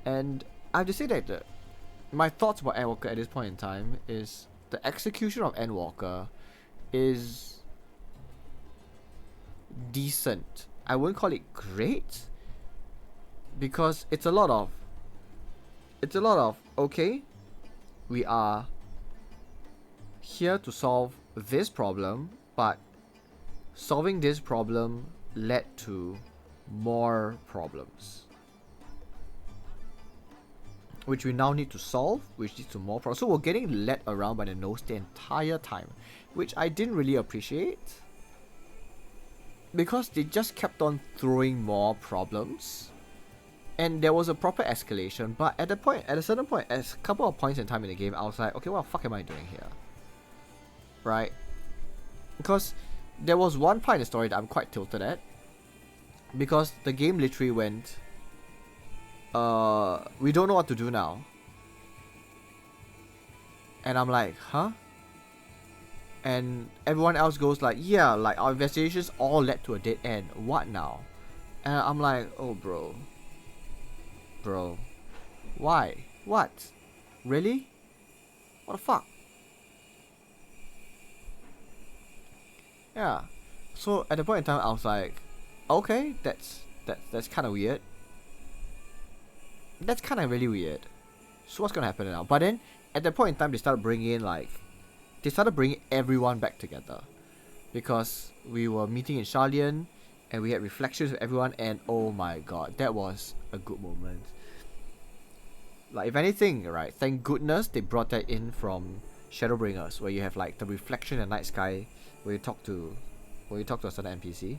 And I have to say that my thoughts about Endwalker at this point in time is the execution of Endwalker is decent. I wouldn't call it great, because it's a lot of okay, we are here to solve this problem, but solving this problem led to more problems, which we now need to solve, which leads to more problems. So we're getting led around by the nose the entire time, which I didn't really appreciate, because they just kept on throwing more problems, and there was a proper escalation. But at a certain point, at a couple of points in time in the game, I was like, okay, what the fuck am I doing here, right? Because there was one part in the story that I'm quite tilted at, because the game literally went, we don't know what to do now. And I'm like, huh? And everyone else goes like, yeah, like our investigations all led to a dead end. What now? And I'm like, oh bro, why? What? Really? What the fuck? Yeah. So at the point in time, I was like, okay, that's kind of weird. That's kind of really weird. So what's gonna happen now? But then at that point in time, they started bringing everyone back together, because we were meeting in Charlian, and we had reflections with everyone, and oh my god, that was a good moment. Like, if anything, right, thank goodness they brought that in from Shadowbringers, where you have like the reflection in the night sky, where you talk to a certain NPC.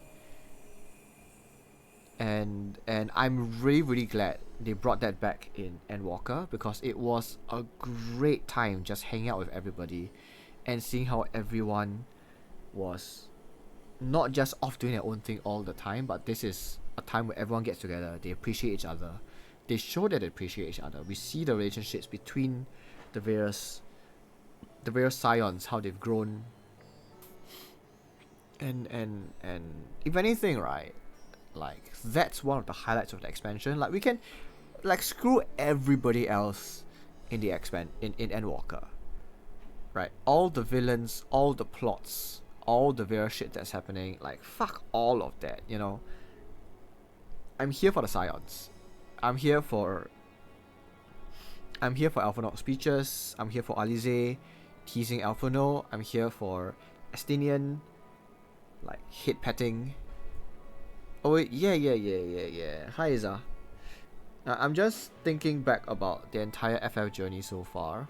And I'm really glad they brought that back in Endwalker, because it was a great time just hanging out with everybody and seeing how everyone was not just off doing their own thing all the time, but this is a time where everyone gets together, they appreciate each other, they show that they appreciate each other. We see the relationships between the various scions, how they've grown, and if anything, right, like that's one of the highlights of the expansion. Like we can like screw everybody else in the in Endwalker, right? All the villains, all the plots, all the various shit that's happening, like fuck all of that, you know. I'm here for the scions. I'm here for Alphonse's speeches. I'm here for Alize teasing Alphonse. I'm here for Estinian like hit petting. Oh wait, yeah. Hi Iza. I'm just thinking back about the entire FF journey so far,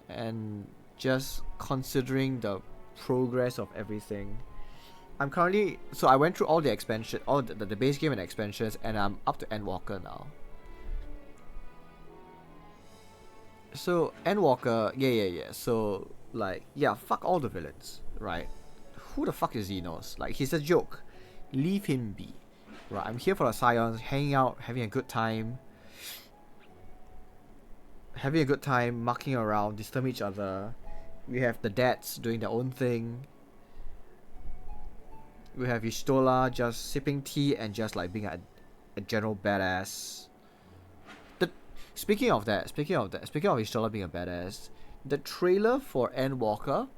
and just considering the progress of everything. I'm currently, so I went through all the expansion, all the base game and expansions, and I'm up to Endwalker now. So Endwalker, yeah. So like, yeah, fuck all the villains, right? Who the fuck is Xenos? Like, he's a joke. Leave him be. Right, I'm here for the scions, hanging out, having a good time, mucking around, disturbing each other. We have the dads doing their own thing. We have Ishtola just sipping tea and just like being a general badass. Speaking of Ishtola being a badass, the trailer for Endwalker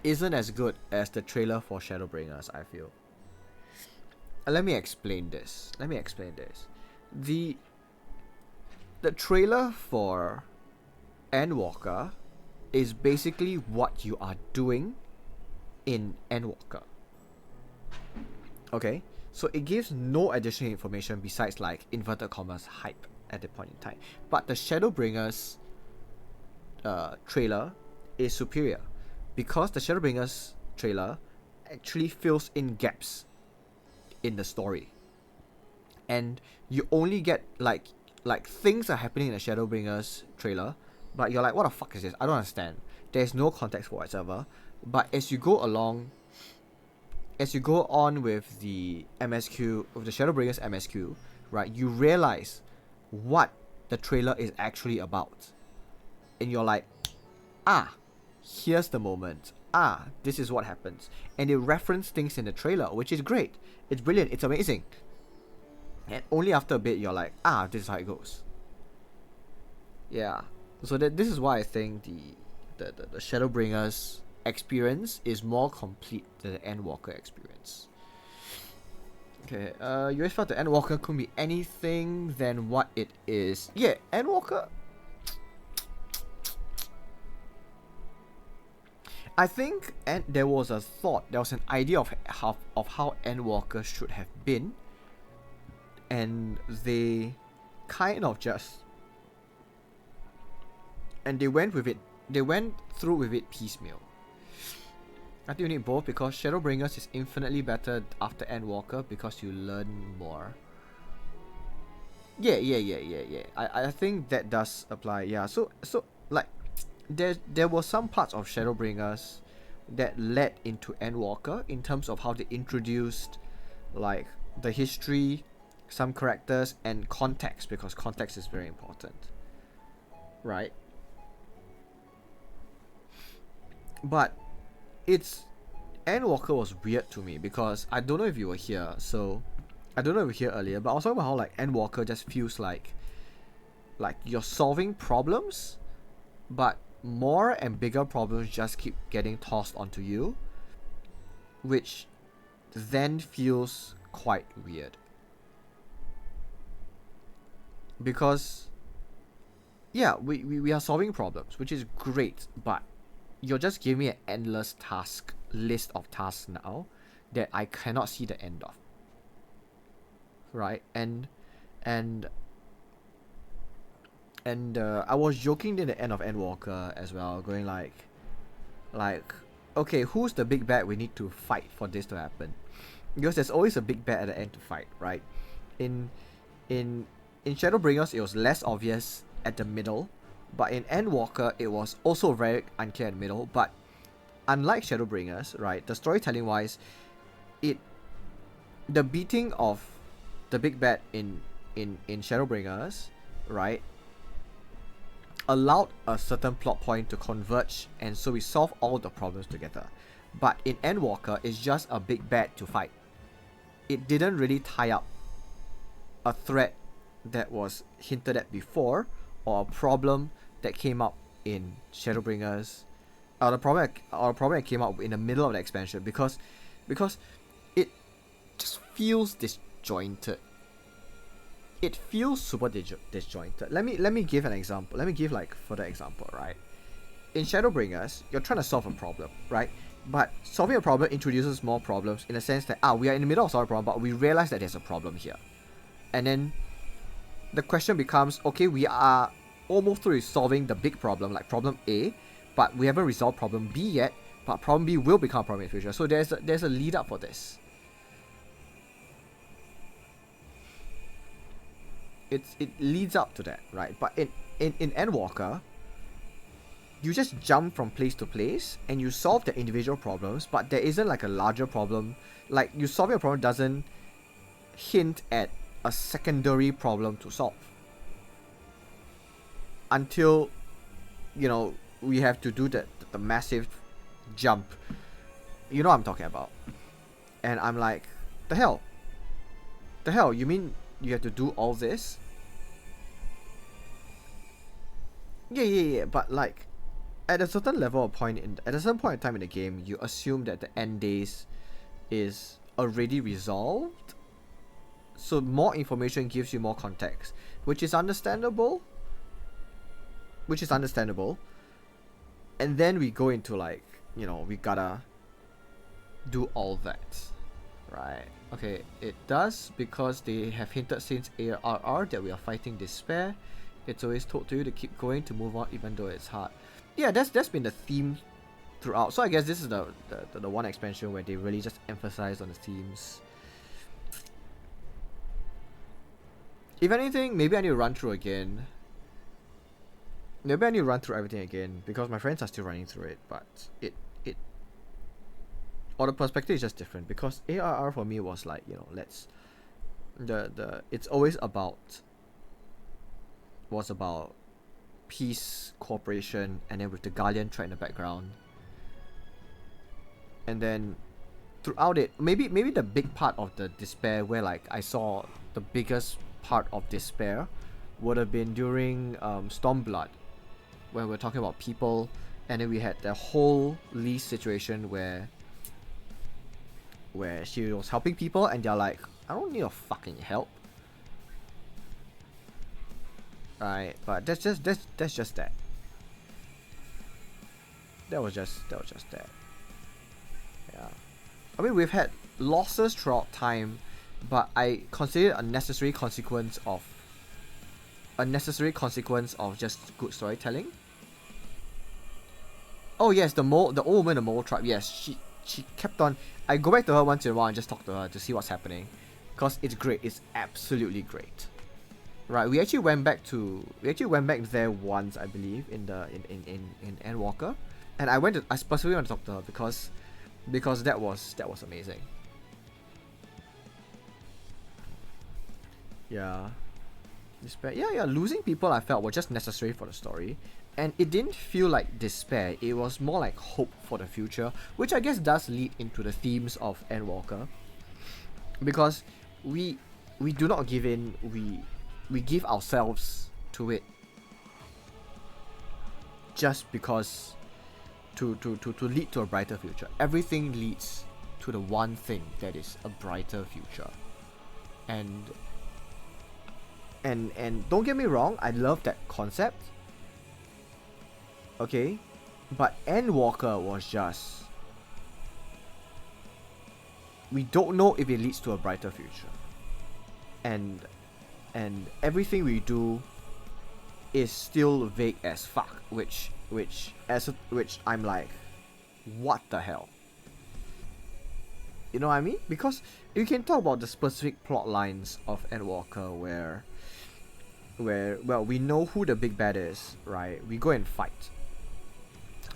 isn't as good as the trailer for Shadowbringers, I feel. Let me explain this. The trailer for Endwalker is basically what you are doing in Endwalker. Okay? So it gives no additional information besides like inverted commas hype at the point in time. But the Shadowbringers trailer is superior, because the Shadowbringers trailer actually fills in gaps in the story, and you only get like things are happening in the Shadowbringers trailer, but you're like, what the fuck is this? I don't understand. There's no context whatsoever. But as you go on with the MSQ, with the Shadowbringers MSQ, right, you realize what the trailer is actually about, and you're like, here's the moment. This is what happens. And they reference things in the trailer, which is great. It's brilliant. It's amazing. And only after a bit, you're like, this is how it goes. Yeah. So this is why I think the Shadowbringers experience is more complete than the Endwalker experience. Okay. You always felt the Endwalker could be anything than what it is. Yeah, Endwalker. I think, and there was an idea of how Endwalker should have been, and they kind of just, and they went through with it piecemeal. I think you need both, because Shadowbringers is infinitely better after Endwalker because you learn more. Yeah. I think that does apply. Yeah. So like, there were some parts of Shadowbringers that led into Endwalker in terms of how they introduced like the history, some characters, and context, because context is very important, right? But Endwalker was weird to me, because I don't know if you were here, earlier, but I was talking about how like Endwalker just feels like you're solving problems, but more and bigger problems just keep getting tossed onto you, which then feels quite weird. Because yeah, we are solving problems, which is great, but you're just giving me an endless list of tasks now that I cannot see the end of. Right? And I was joking at the end of Endwalker as well, going like okay, who's the big bad we need to fight for this to happen? Because there's always a big bad at the end to fight, right? In in in Shadowbringers, it was less obvious at the middle, but in Endwalker, it was also very unclear in the middle. But unlike Shadowbringers, right, the storytelling wise, it the beating of the big bad in Shadowbringers, right, allowed a certain plot point to converge, and so we solve all the problems together. But in Endwalker, it's just a big bad to fight. It didn't really tie up a threat that was hinted at before, or a problem that came up in Shadowbringers, or a problem that came up in the middle of the expansion, because it just feels disjointed. It feels super disjointed. Let me give an example. Let me give like further example, right? In Shadowbringers, you're trying to solve a problem, right? But solving a problem introduces more problems in the sense that we are in the middle of solving a problem, but we realize that there's a problem here. And then the question becomes, okay, we are almost through solving the big problem, like problem A, but we haven't resolved problem B yet, but problem B will become a problem in the future. So there's a lead up for this. It leads up to that, right? But in Endwalker, you just jump from place to place and you solve the individual problems, but there isn't like a larger problem. Like, you solving a problem doesn't hint at a secondary problem to solve until, you know, we have to do the massive jump. You know what I'm talking about. And I'm like, the hell? You mean you have to do all this? Yeah, but like, at a certain level of at a certain point in time in the game, you assume that the end days is already resolved. So more information gives you more context, which is understandable. And then we go into like, you know, we gotta do all that, right? Okay, it does because they have hinted since ARR that we are fighting despair. It's always told to you to keep going, to move on even though it's hard. Yeah, that's been the theme throughout. So I guess this is the one expansion where they really just emphasize on the themes. If anything, maybe I need to run through again. Maybe I need to run through everything again because my friends are still running through it, but or the perspective is just different because ARR for me was like, you know, let's it's always was about peace, cooperation, and then with the Guardian threat in the background. And then throughout it, maybe the big part of the despair where like I saw the biggest part of despair would have been during Stormblood, when we're talking about people, and then we had the whole Lee situation where she was helping people and they're like, I don't need your fucking help. Right, but that's just that. That was just that. Yeah. I mean, we've had losses throughout time, but I consider it a necessary consequence of just good storytelling. Oh yes, the old woman, the mole tribe. Yes, she kept on. I go back to her once in a while and just talk to her to see what's happening, cause it's great. It's absolutely great. Right, we actually went back there once, I believe, in Endwalker, and I specifically went to talk to her because that was amazing. Yeah, despair. Yeah. Losing people I felt were just necessary for the story, and it didn't feel like despair. It was more like hope for the future, which I guess does lead into the themes of Endwalker, because we do not give in. We give ourselves to it just because to lead to a brighter future. Everything leads to the one thing that is a brighter future. And don't get me wrong, I love that concept. Okay? But Endwalker was just, we don't know if it leads to a brighter future. And everything we do is still vague as fuck, which I'm like, what the hell? You know what I mean? Because you can talk about the specific plot lines of Endwalker where well, we know who the big bad is, right? We go and fight.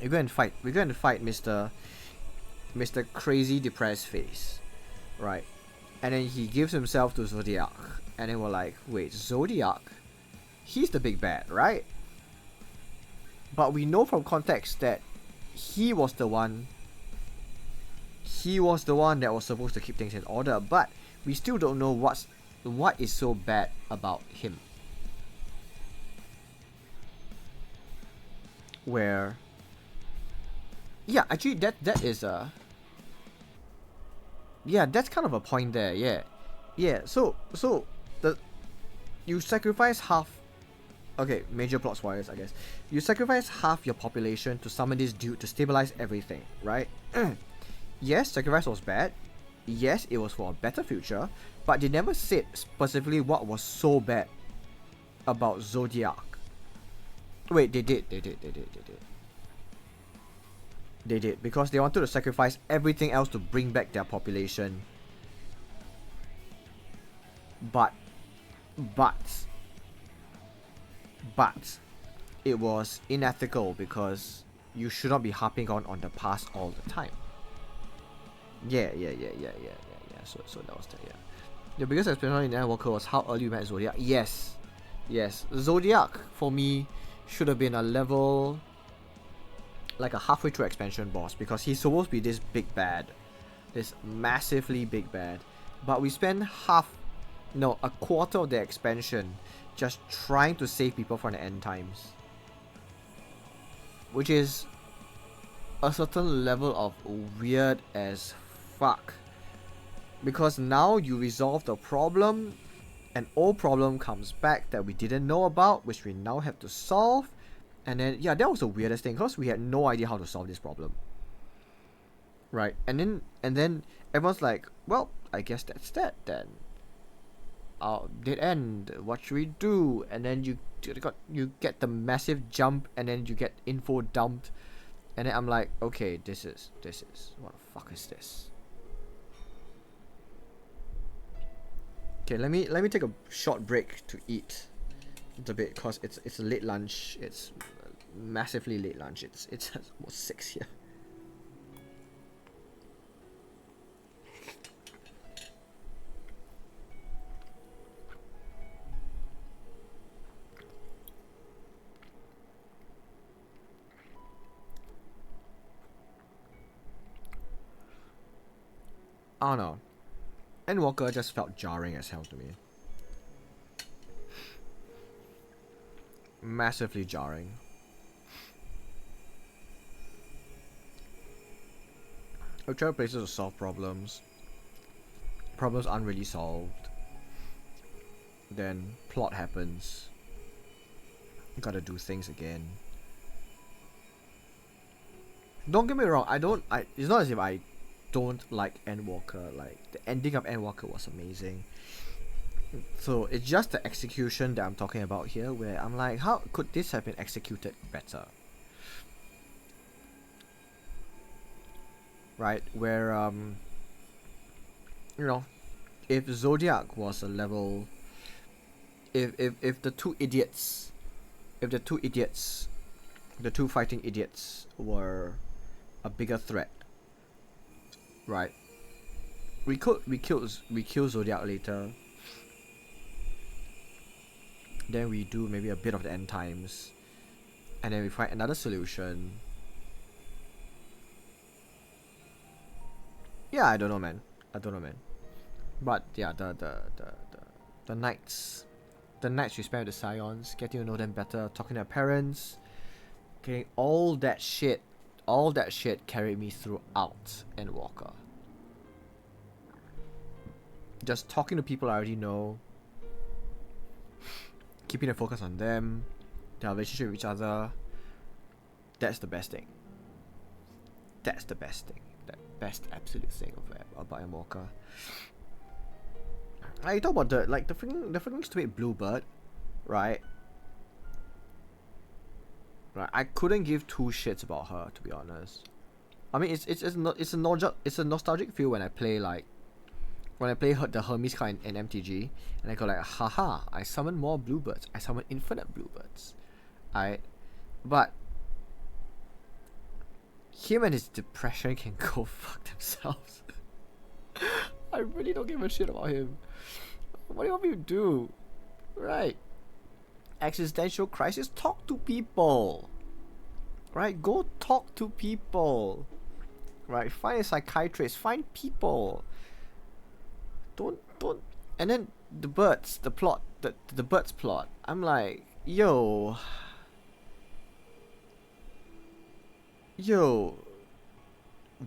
We go and fight. We go and fight Mr. Crazy Depressed Face, right? And then he gives himself to Zodiac, and then we're like, wait, Zodiac? He's the big bad, right? But we know from context that he was the one that was supposed to keep things in order, but we still don't know what is so bad about him. Where yeah, actually that is a yeah, that's kind of a point there. Yeah, so the you sacrifice half. Okay, major plot spoilers, I guess. You sacrifice half your population to summon this dude to stabilize everything, right? Yes, sacrifice was bad. Yes, it was for a better future, but they never said specifically what was so bad about Zodiac. Wait, they did, because they wanted to sacrifice everything else to bring back their population. But it was unethical because you should not be harping on the past all the time. Yeah. So that was that. Yeah. The biggest explanation in Endwalker was how early we met Zodiac. Yes. Zodiac for me should have been a level, like a halfway through expansion boss, because he's supposed to be this big bad, this massively big bad. But we spent a quarter of the expansion just trying to save people from the end times, which is a certain level of weird as fuck. Because now you resolve the problem, an old problem comes back that we didn't know about, which we now have to solve. And then yeah, that was the weirdest thing, because we had no idea how to solve this problem, right? And then everyone's like, well, I guess that's that then. Dead end, what should we do? And then you get the massive jump, and then you get info dumped, and then I'm like, okay, this is what the fuck is this? Okay, let me take a short break to eat a bit, cause it's a late lunch. It's massively late lunch. It's almost 6 here. I don't know. Endwalker just felt jarring as hell to me. Massively jarring. I try places to solve problems. Problems aren't really solved. Then plot happens. You gotta do things again. Don't get me wrong, it's not as if I don't like Endwalker. Like, the ending of Endwalker was amazing. So it's just the execution that I'm talking about here, where I'm like, how could this have been executed better? Right? Where you know, if Zodiac was a level, if the two idiots, the two fighting idiots were a bigger threat, right? We kill Zodiac later. Then we do maybe a bit of the end times, and then we find another solution. Yeah, I don't know, man. But yeah, the nights we spent with the Scions, getting to know them better, talking to their parents, getting all that shit carried me throughout Endwalker. Just talking to people I already know, keeping the focus on them, their relationship with each other. That's the best thing. That best absolute thing about Endwalker. You talk about the freaking stupid bluebird, right? Right, I couldn't give two shits about her, to be honest. I mean, it's a nostalgic feel when I play the Hermes card in MTG, and I go like, haha, I summon more bluebirds. I summon infinite bluebirds. But him and his depression can go fuck themselves. I really don't give a shit about him. What do you want me to do? Right. Existential crisis. Talk to people. Right? Go talk to people. Right? Find a psychiatrist. Find people. Don't. And then the birds, the plot, the birds plot. I'm like, yo,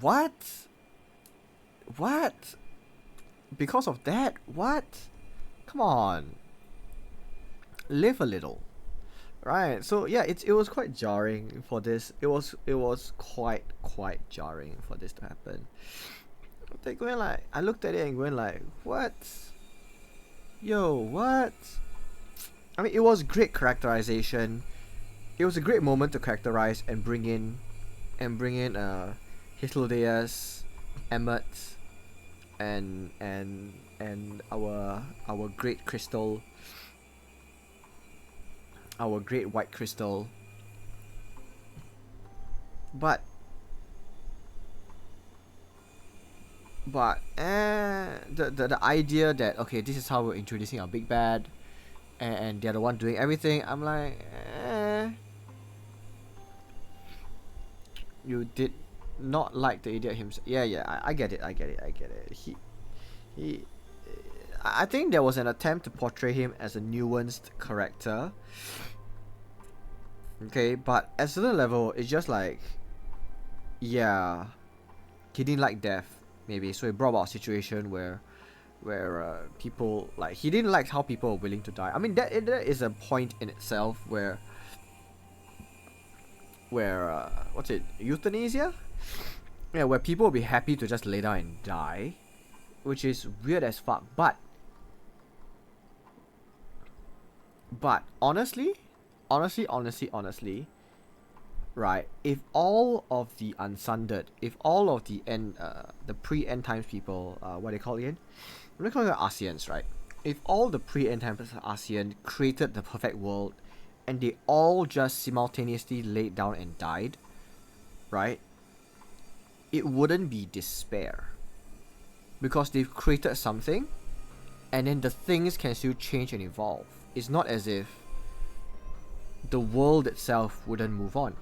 what? Because of that? What? Come on. Live a little. Right. So yeah, it was quite jarring for this. It was quite jarring for this to happen. They going like, I looked at it and going like, what? Yo, what? I mean, it was great characterization. It was a great moment to characterize and bring in Hythlodaeus, Emmet, and our great crystal, our great white crystal. But the idea that, okay, this is how we're introducing our big bad, and they're the one doing everything, I'm like, you did not like the idiot himself. Yeah, I get it. He I think there was an attempt to portray him as a nuanced character. Okay, but at a certain level, it's just like, yeah, he didn't like death, maybe, so he brought about a situation where people, like, he didn't like how people are willing to die. I mean, that is a point in itself where what's it, euthanasia? Yeah, where people will be happy to just lay down and die, which is weird as fuck. But honestly, right? If all of the Unsundered, if all of the the pre-end times people, what they call it again? We're calling it Asians, right? If all the pre-end times ASEAN created the perfect world, and they all just simultaneously laid down and died, right? It wouldn't be despair, because they've created something, and then the things can still change and evolve. It's not as if the world itself wouldn't move on.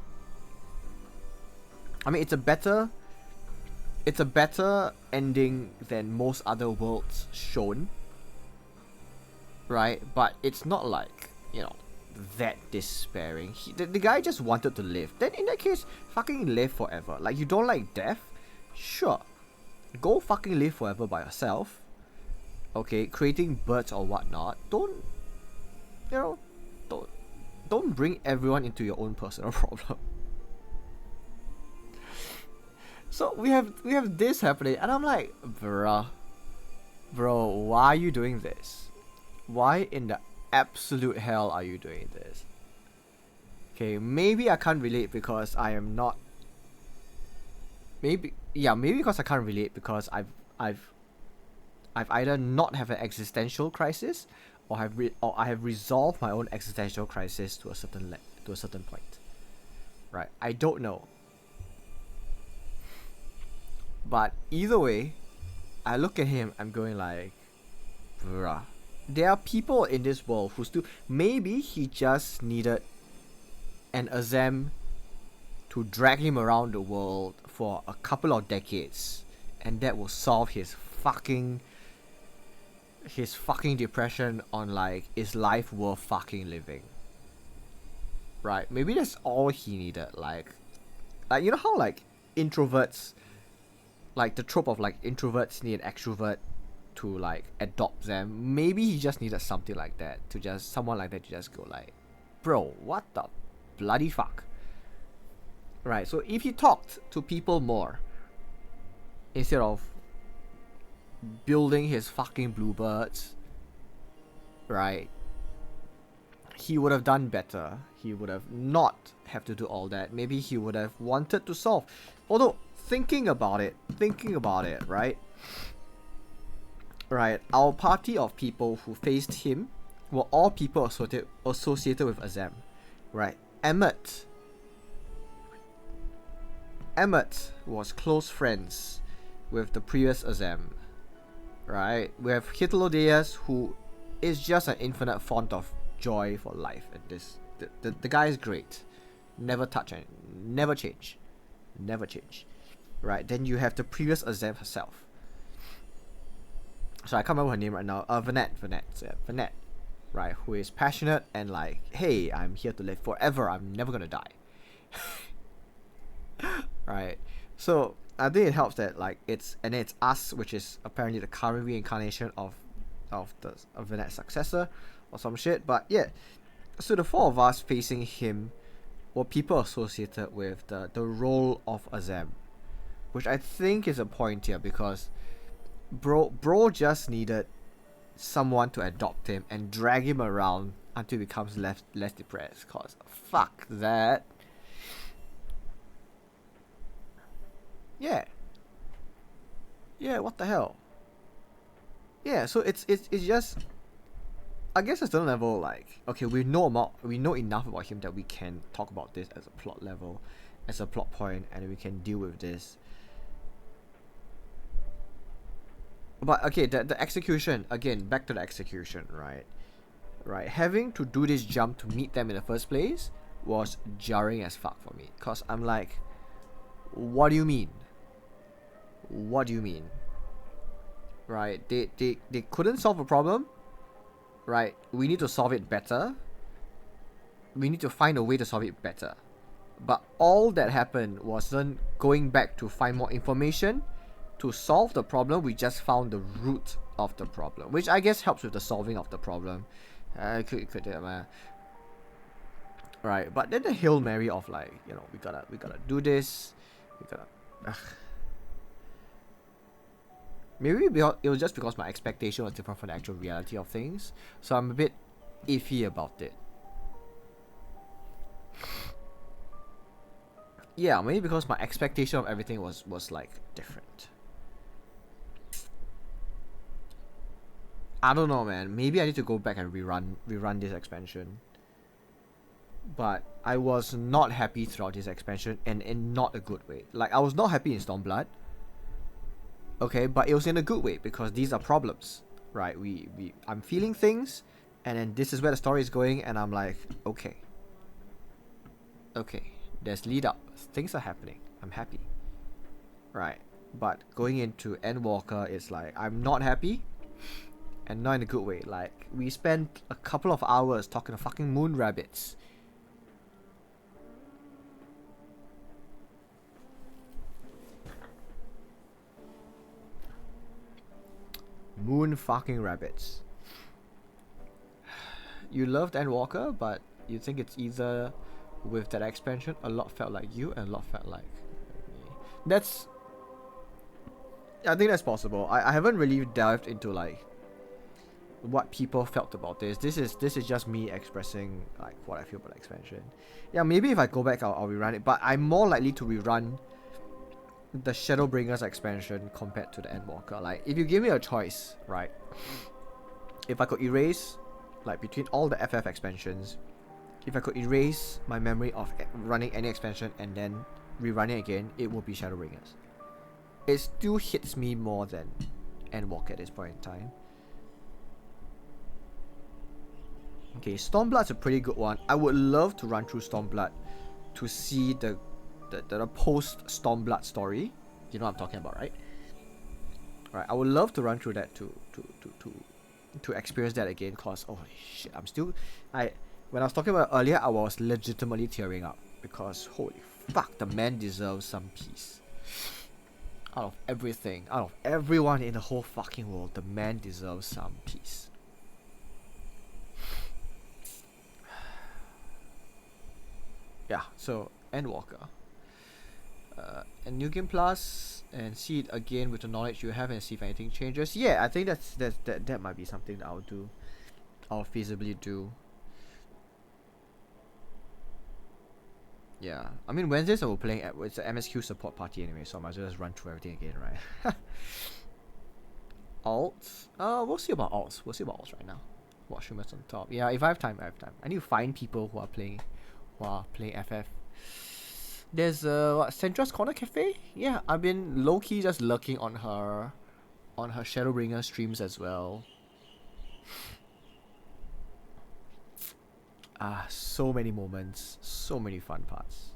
I mean, it's a better ending than most other worlds shown, right? But it's not like, that despairing. The guy just wanted to live. Then in that case, fucking live forever. Like, you don't like death? Sure. Go fucking live forever by yourself. Okay, creating birds or whatnot. Don't bring everyone into your own personal problem. So we have this happening, and I'm like, bro, why are you doing this? Why in the absolute hell are you doing this? Okay, maybe I can't relate because I am not. Maybe because I can't relate because I've either not have an existential crisis, or I have resolved my own existential crisis to a certain point. Right? I don't know. But either way, I look at him, I'm going like, bruh. There are people in this world who still, maybe he just needed an Azem to drag him around the world for a couple of decades, and that will solve his fucking depression on, like, is life worth fucking living? Right? Maybe that's all he needed. Like you know how, like, introverts, like the trope of, like, introverts need an extrovert to, like, adopt them. Maybe he just needed something like that, someone like that to just go like, bro, what the bloody fuck? Right? So if he talked to people more, instead of building his fucking bluebirds, right, he would have done better. He would have not have to do all that. Maybe he would have wanted to solve. Although thinking about it, right? Right, our party of people who faced him were all people associated with Azam. Right, Emmett was close friends with the previous Azam. Right, we have Hitler who is just an infinite font of joy for life. And the guy is great. Never touch it. Never change. Right, then you have the previous Azam herself. So I can't remember her name right now. Vanette, right? Who is passionate and like, hey, I'm here to live forever. I'm never gonna die. Right. So I think it helps that like it's us, which is apparently the current reincarnation of Vanette's successor or some shit. But yeah, so the four of us facing him were people associated with the role of Azam, which I think is a point here because bro just needed someone to adopt him and drag him around until he becomes less depressed. Cause fuck that. Yeah, what the hell. Yeah, so it's just, I guess at a certain level, like, okay, we know enough about him that we can talk about this as a plot level, as a plot point, and we can deal with this. But okay, the execution, again, back to the execution, right? Right, having to do this jump to meet them in the first place was jarring as fuck for me. Cause I'm like, what do you mean? Right, they couldn't solve a problem. Right, we need to solve it better. We need to find a way to solve it better. But all that happened wasn't going back to find more information to solve the problem. We just found the root of the problem, which I guess helps with the solving of the problem. Right, but then the Hail Mary of like, you know, we gotta do this. Maybe it was just because my expectation was different from the actual reality of things, so I'm a bit iffy about it. Yeah, maybe because my expectation of everything was like different. I don't know, man. Maybe I need to go back and rerun this expansion. But I was not happy throughout this expansion, and in not a good way. Like, I was not happy in Stormblood. Okay, but it was in a good way because these are problems, right? I'm feeling things, and then this is where the story is going, and I'm like, okay, there's lead up, things are happening, I'm happy, right? But going into Endwalker, it's like I'm not happy, and not in a good way. Like, we spent a couple of hours talking to fucking moon rabbits. Moon fucking rabbits. You loved Endwalker, but you think it's either with that expansion, a lot felt like you and a lot felt like me. I think that's possible. I haven't really delved into like what people felt about this. This is just me expressing like what I feel about the expansion. Yeah, maybe if I go back, I'll rerun it, but I'm more likely to rerun the Shadowbringers expansion compared to the Endwalker. Like, if you give me a choice, right? If I could erase, like, between all the FF expansions, if I could erase my memory of running any expansion and then rerunning again, it would be Shadowbringers. It still hits me more than Endwalker at this point in time. Okay, Stormblood's a pretty good one. I would love to run through Stormblood to see the post Stormblood story. You know what I'm talking about, right? Right, I would love to run through that to experience that again, cause holy shit, when I was talking about it earlier, I was legitimately tearing up because holy fuck, the man deserves some peace. Out of everything, out of everyone in the whole fucking world, the man deserves some peace. Yeah, so Endwalker. And New Game Plus, and see it again with the knowledge you have and see if anything changes. Yeah, I think that might be something that I'll feasibly do. Yeah, I mean Wednesdays we're playing at it's an MSQ support party anyway, so I might as well just run through everything again, right? Alts? We'll see about alts. We'll see about alts right now. Watch rumors on top. Yeah, if I have time, I have time. I need to find people who are playing FF. There's what, Sandra's Corner Cafe? Yeah, I've been low key just lurking on her Shadowbringer streams as well. So many moments, so many fun parts.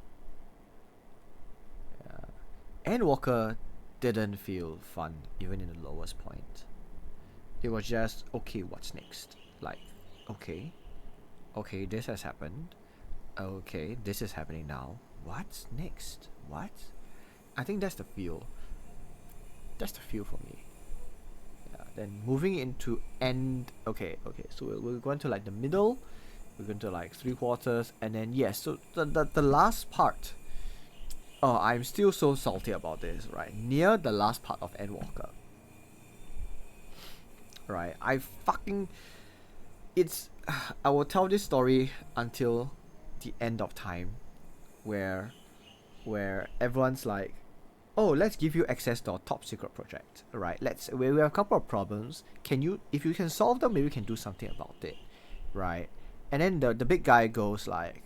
Yeah. Endwalker didn't feel fun even in the lowest point. It was just okay, what's next? Like, okay, this has happened. Okay, this is happening now. What's next? What? I think that's the feel. That's the feel for me. Yeah. Then moving into end. Okay. So we're going to like the middle. We're going to like 3/4, and then yes. So the last part. Oh, I'm still so salty about this. Right near the last part of Endwalker. Right, I fucking. It's. I will tell this story until the end of time, where everyone's like, oh, let's give you access to our top secret project. Right, we have a couple of problems. If you can solve them, maybe we can do something about it. Right, and then the big guy goes like,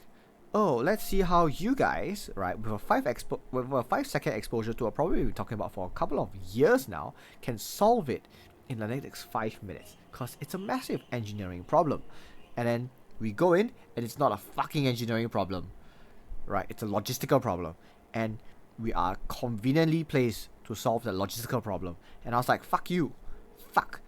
oh, let's see how you guys, right, with a 5-second exposure to a problem we've been talking about for a couple of years now, can solve it in the next 5 minutes, because it's a massive engineering problem. And then we go in and it's not a fucking engineering problem, right? It's a logistical problem, and we are conveniently placed to solve the logistical problem. And I was like, fuck you, fuck,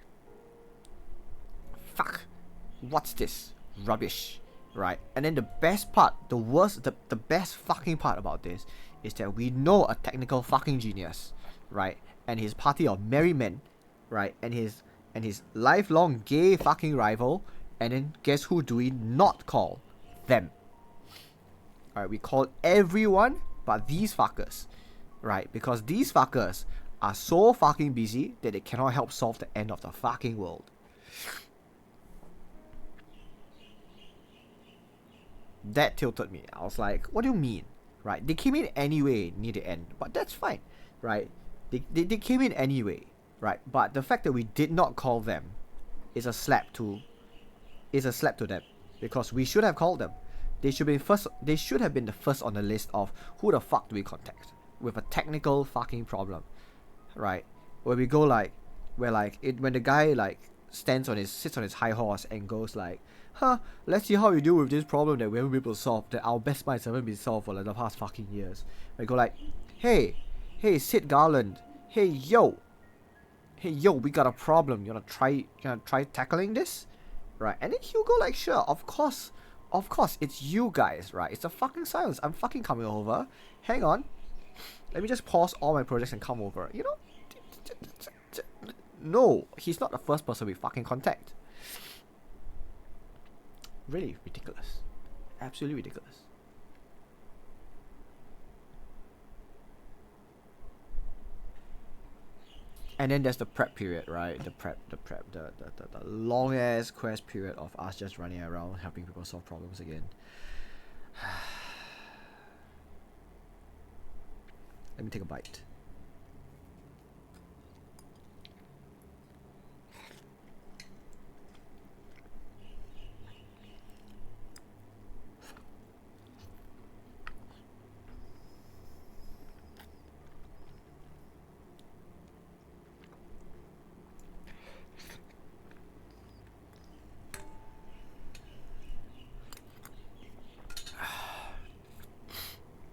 what's this rubbish, right? And then the best part, the best fucking part about this is that we know a technical fucking genius, right? And his party of merry men, right? And his lifelong gay fucking rival. And then guess who do we not call? Them. Alright, we call everyone but these fuckers, right? Because these fuckers are so fucking busy that they cannot help solve the end of the fucking world. That tilted me. I was like, what do you mean? Right? They came in anyway near the end, but that's fine, right? They came in anyway, right? But the fact that we did not call them is a slap to them, because we should have called them. They should have been the first on the list of who the fuck do we contact with a technical fucking problem, right? Where we go like, when the guy like sits on his high horse and goes like, let's see how you deal with this problem that we haven't been able to solve, that our best minds haven't been solved for like the past fucking years. We go like, hey, Sid Garland, hey yo, we got a problem. You wanna try tackling this? Right, and then he'll go like, sure, of course, it's you guys, right? It's a fucking silence. I'm fucking coming over. Hang on, let me just pause all my projects and come over. You know, no, he's not the first person we fucking contact. Really ridiculous, absolutely ridiculous. And then there's the prep period, right? The long ass quest period of us just running around helping people solve problems again. Let me take a bite.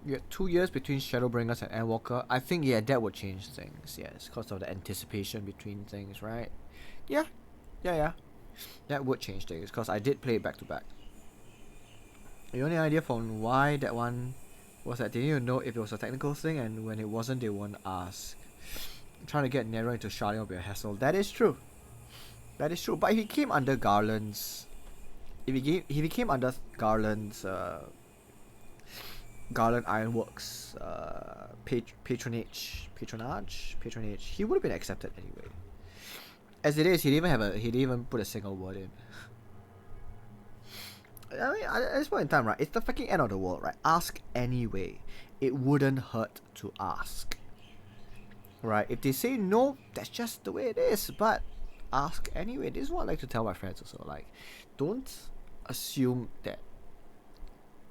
You had 2 years between Shadowbringers and Endwalker. I think, yeah, that would change things, yes, because of the anticipation between things, right? Yeah. That would change things, because I did play it back to back. The only idea from why that one was that they didn't know if it was a technical thing, and when it wasn't, they won't ask. Trying to get narrow into sharding will be a hassle. That is true. But if he came under Garland's, if he came under Garland's Garland Ironworks patronage, he would have been accepted anyway. As it is, he didn't even put a single word in. I mean, at this point in time, right, it's the fucking end of the world, right? Ask anyway. It wouldn't hurt to ask. Right? If they say no, that's just the way it is. But ask anyway. This is what I like to tell my friends also. Like, don't assume that.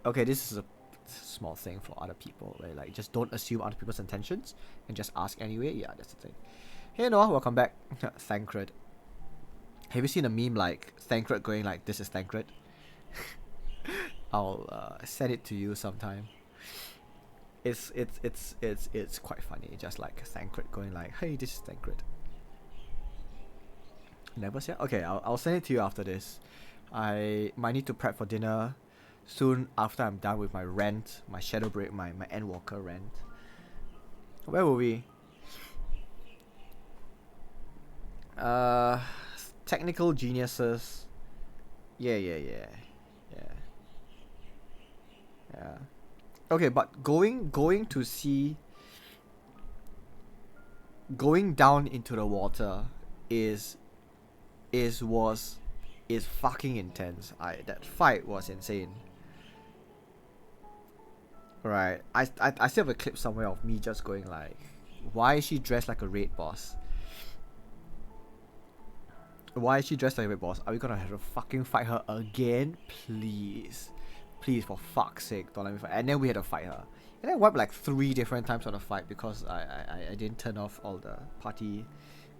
Okay, this is a small thing for other people, right? Like, just don't assume other people's intentions and just ask anyway. Yeah, that's the thing. Hey Noah, welcome back. Thancred. Have you seen a meme like Thancred going like, "This is Thancred"? I'll send it to you sometime. It's quite funny. Just like Thancred going like, "Hey, this is Thancred." Never said. Okay, I'll send it to you after this. I might need to prep for dinner soon after I'm done with my rant, my shadow break, my endwalker rant. Where were we? Technical geniuses. Yeah. Okay, but going down into the water is fucking intense. That fight was insane. Right. I still have a clip somewhere of me just going like, why is she dressed like a raid boss? Why is she dressed like a raid boss? Are we gonna have to fucking fight her again? Please. Please, for fuck's sake, don't let me fight. And then we had to fight her. And I wiped like 3 different times on the fight because I didn't turn off all the party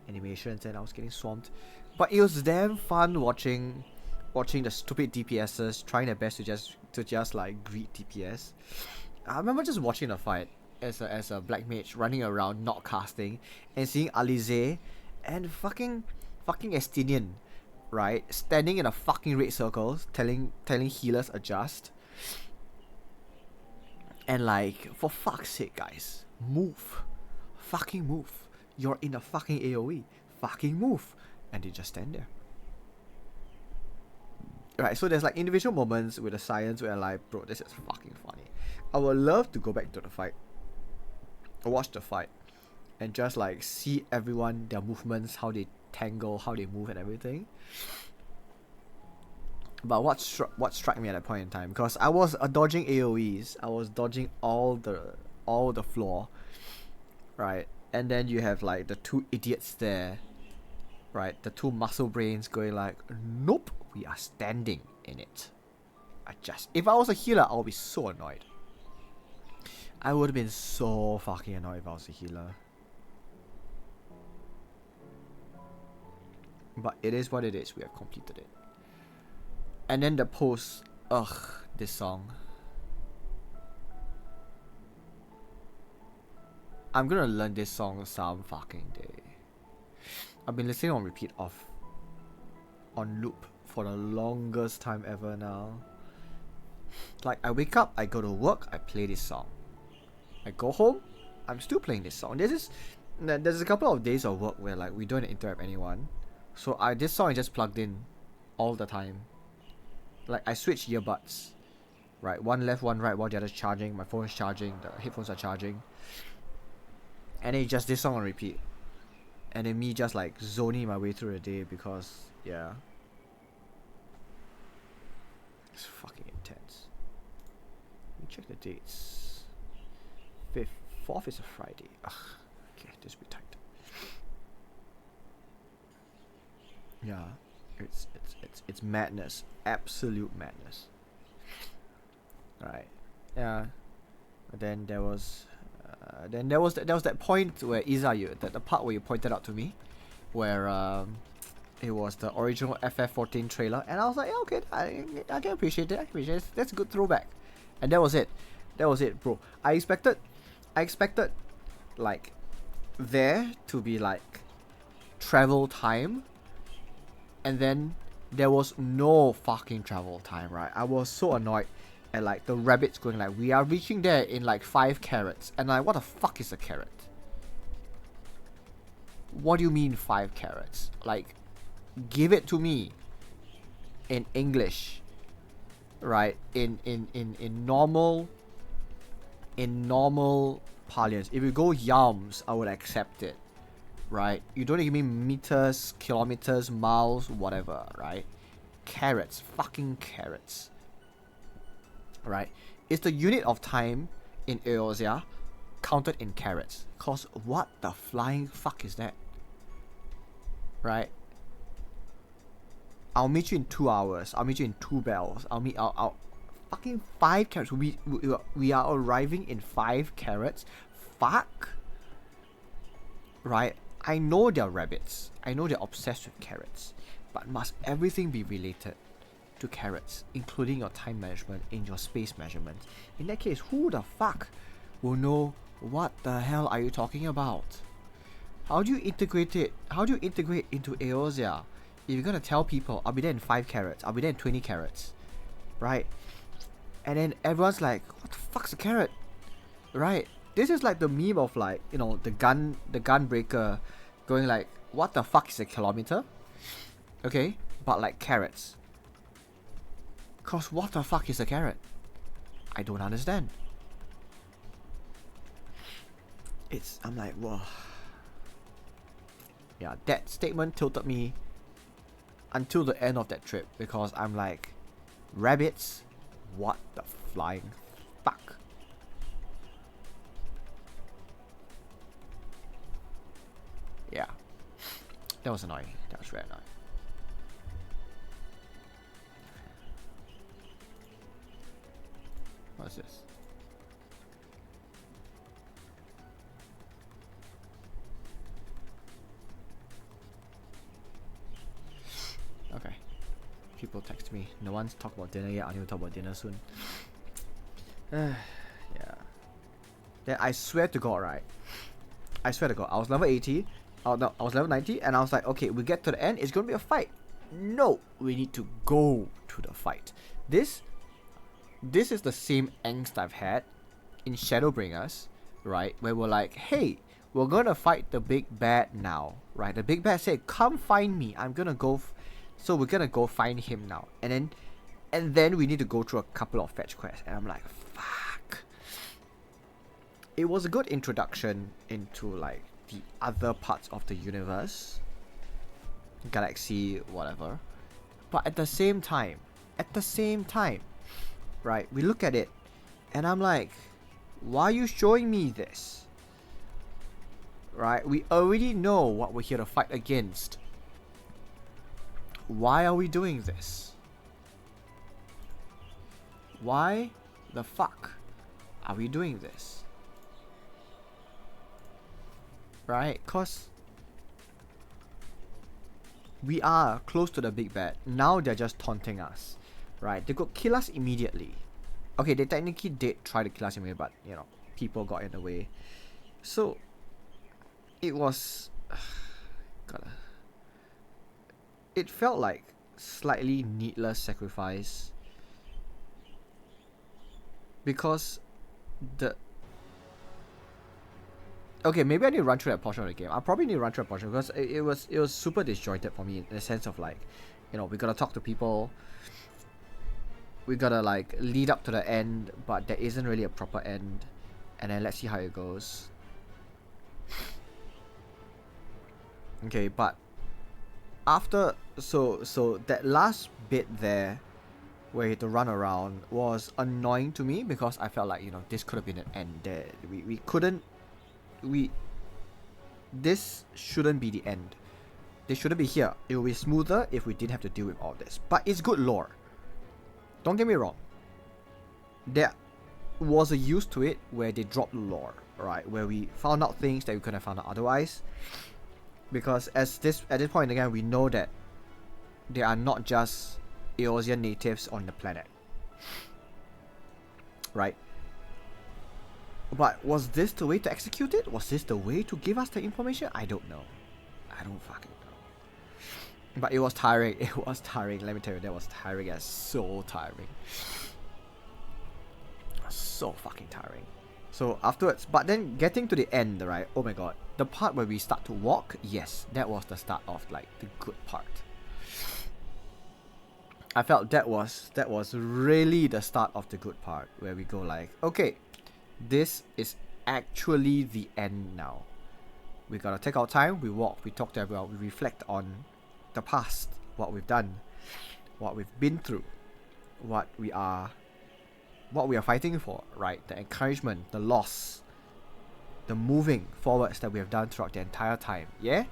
animations and I was getting swamped. But it was damn fun watching the stupid DPSs trying their best to just like greet DPS. I remember just watching the fight as a black mage running around not casting and seeing Alize and fucking Estinian, right, standing in a fucking red circle telling healers adjust. And like, for fuck's sake, guys, move. Fucking move. You're in a fucking AoE. Fucking move. And they just stand there. Right, so there's like individual moments with the science where I'm like, bro, this is fucking funny. I would love to go back to the fight, watch the fight, and just like see everyone, their movements, how they tangle, how they move and everything. But what struck me at that point in time, because I was dodging AoEs, I was dodging all the floor, right? And then you have like the 2 idiots there, right? The 2 muscle brains going like, nope, we are standing in it. If I was a healer, I would be so annoyed. I would have been so fucking annoyed if I was a healer. But it is what it is. We have completed it. And then the post. Ugh, this song. I'm gonna learn this song some fucking day. I've been listening on repeat on loop for the longest time ever now. Like, I wake up, I go to work, I play this song. I go home, I'm still playing this song. There's a couple of days of work where like we don't interrupt anyone. So this song is just plugged in all the time. Like, I switch earbuds. Right, one left, one right while the other's charging. My phone's charging, the headphones are charging. And then it's just this song on repeat. And then me just like zoning my way through the day because, yeah. It's fucking intense. Let me check the dates. 4th is a Friday. Ugh. Okay, this will be tight. Yeah. It's madness. Absolute madness. Right. Yeah. But then there was that point where Iza, the part where you pointed out to me, where it was the original FF14 trailer, and I was like, yeah, okay, I can appreciate it. That's a good throwback. And that was it, bro. I expected like there to be like travel time, and then there was no fucking travel time, right? I was so annoyed at like the rabbits going like, we are reaching there in like 5 carats, and like, what the fuck is a carat? What do you mean 5 carats? Like, give it to me in English, right? In normal parlance. If you go yams, I would accept it, right? You don't give me meters, kilometers, miles, whatever, right? Carrots, fucking carrots. right? Is the unit of time in Eorzea counted in carats? Cause what the flying fuck is that? Right? I'll meet you in 2 hours. I'll meet you in 2 bells. I'll fucking 5 carats. We are arriving in 5 carats. Fuck. Right? I know they're rabbits. I know they're obsessed with carrots. But must everything be related to carrots, including your time management in your space measurements? In that case, who the fuck will know what the hell are you talking about? How do you integrate it? How do you integrate into Eorzea? If you're gonna tell people, I'll be there in 5 carats, I'll be there in 20 carats, right? And then everyone's like, what the fuck's a carrot? Right? This is like the meme of like, you know, the gun breaker going like, what the fuck is a kilometer? Okay, but like carrots. Cause what the fuck is a carrot? I don't understand. I'm like, whoa. Yeah, that statement tilted me until the end of that trip, because I'm like, rabbits? What the flying fuck? Yeah. That was annoying. That was very annoying. What's this? Okay. People text me. No one's talked about dinner yet. I need to talk about dinner soon. Yeah. Then I swear to God, right? I swear to God, I was level 80. Oh no, I was level 90, and I was like, okay, we get to the end. It's gonna be a fight. No, we need to go to the fight. This is the same angst I've had in Shadowbringers, right? Where we're like, hey, we're gonna fight the big bad now, right? The big bad said, come find me. I'm gonna go. So we're gonna go find him now, and then we need to go through a couple of fetch quests, and I'm like, fuck. It was a good introduction into like the other parts of the universe, galaxy, whatever. But at the same time, right, we look at it, and I'm like, why are you showing me this? Right, we already know what we're here to fight against. Why are we doing this? Why the fuck are we doing this? Right, cause we are close to the big bad. Now they're just taunting us. Right, they could kill us immediately. Okay, they technically did try to kill us immediately, but you know, people got in the way. So it was it felt like slightly needless sacrifice, because okay, maybe I need to run through that portion of the game. I probably need to run through that portion, because it was super disjointed for me, in the sense of like, you know, we gotta talk to people, we gotta like lead up to the end, but there isn't really a proper end, and then let's see how it goes. Okay, but after so that last bit there where you had to run around was annoying to me, because I felt like, you know, this could have been an end there. This shouldn't be the end. This shouldn't be here. It would be smoother if we didn't have to deal with all this. But it's good lore. Don't get me wrong. There was a use to it where they dropped lore, right? Where we found out things that we couldn't have found out otherwise. Because at this point again, we know that there are not just Eorzean natives on the planet, right? But was this the way to execute it? Was this the way to give us the information? I don't know. I don't fucking know. But it was tiring. It was tiring. Let me tell you, that was tiring. As so tiring. So fucking tiring. So afterwards, but then getting to the end, right? Oh my god. The part where we start to walk, yes, that was the start of like the good part. I felt that was really the start of the good part, where we go like, okay, this is actually the end now. We gotta take our time, we walk, we talk to everyone, we reflect on the past, what we've done, what we've been through, what we are what we are fighting for, right? The encouragement, the loss, the moving forwards that we have done throughout the entire time. Yeah?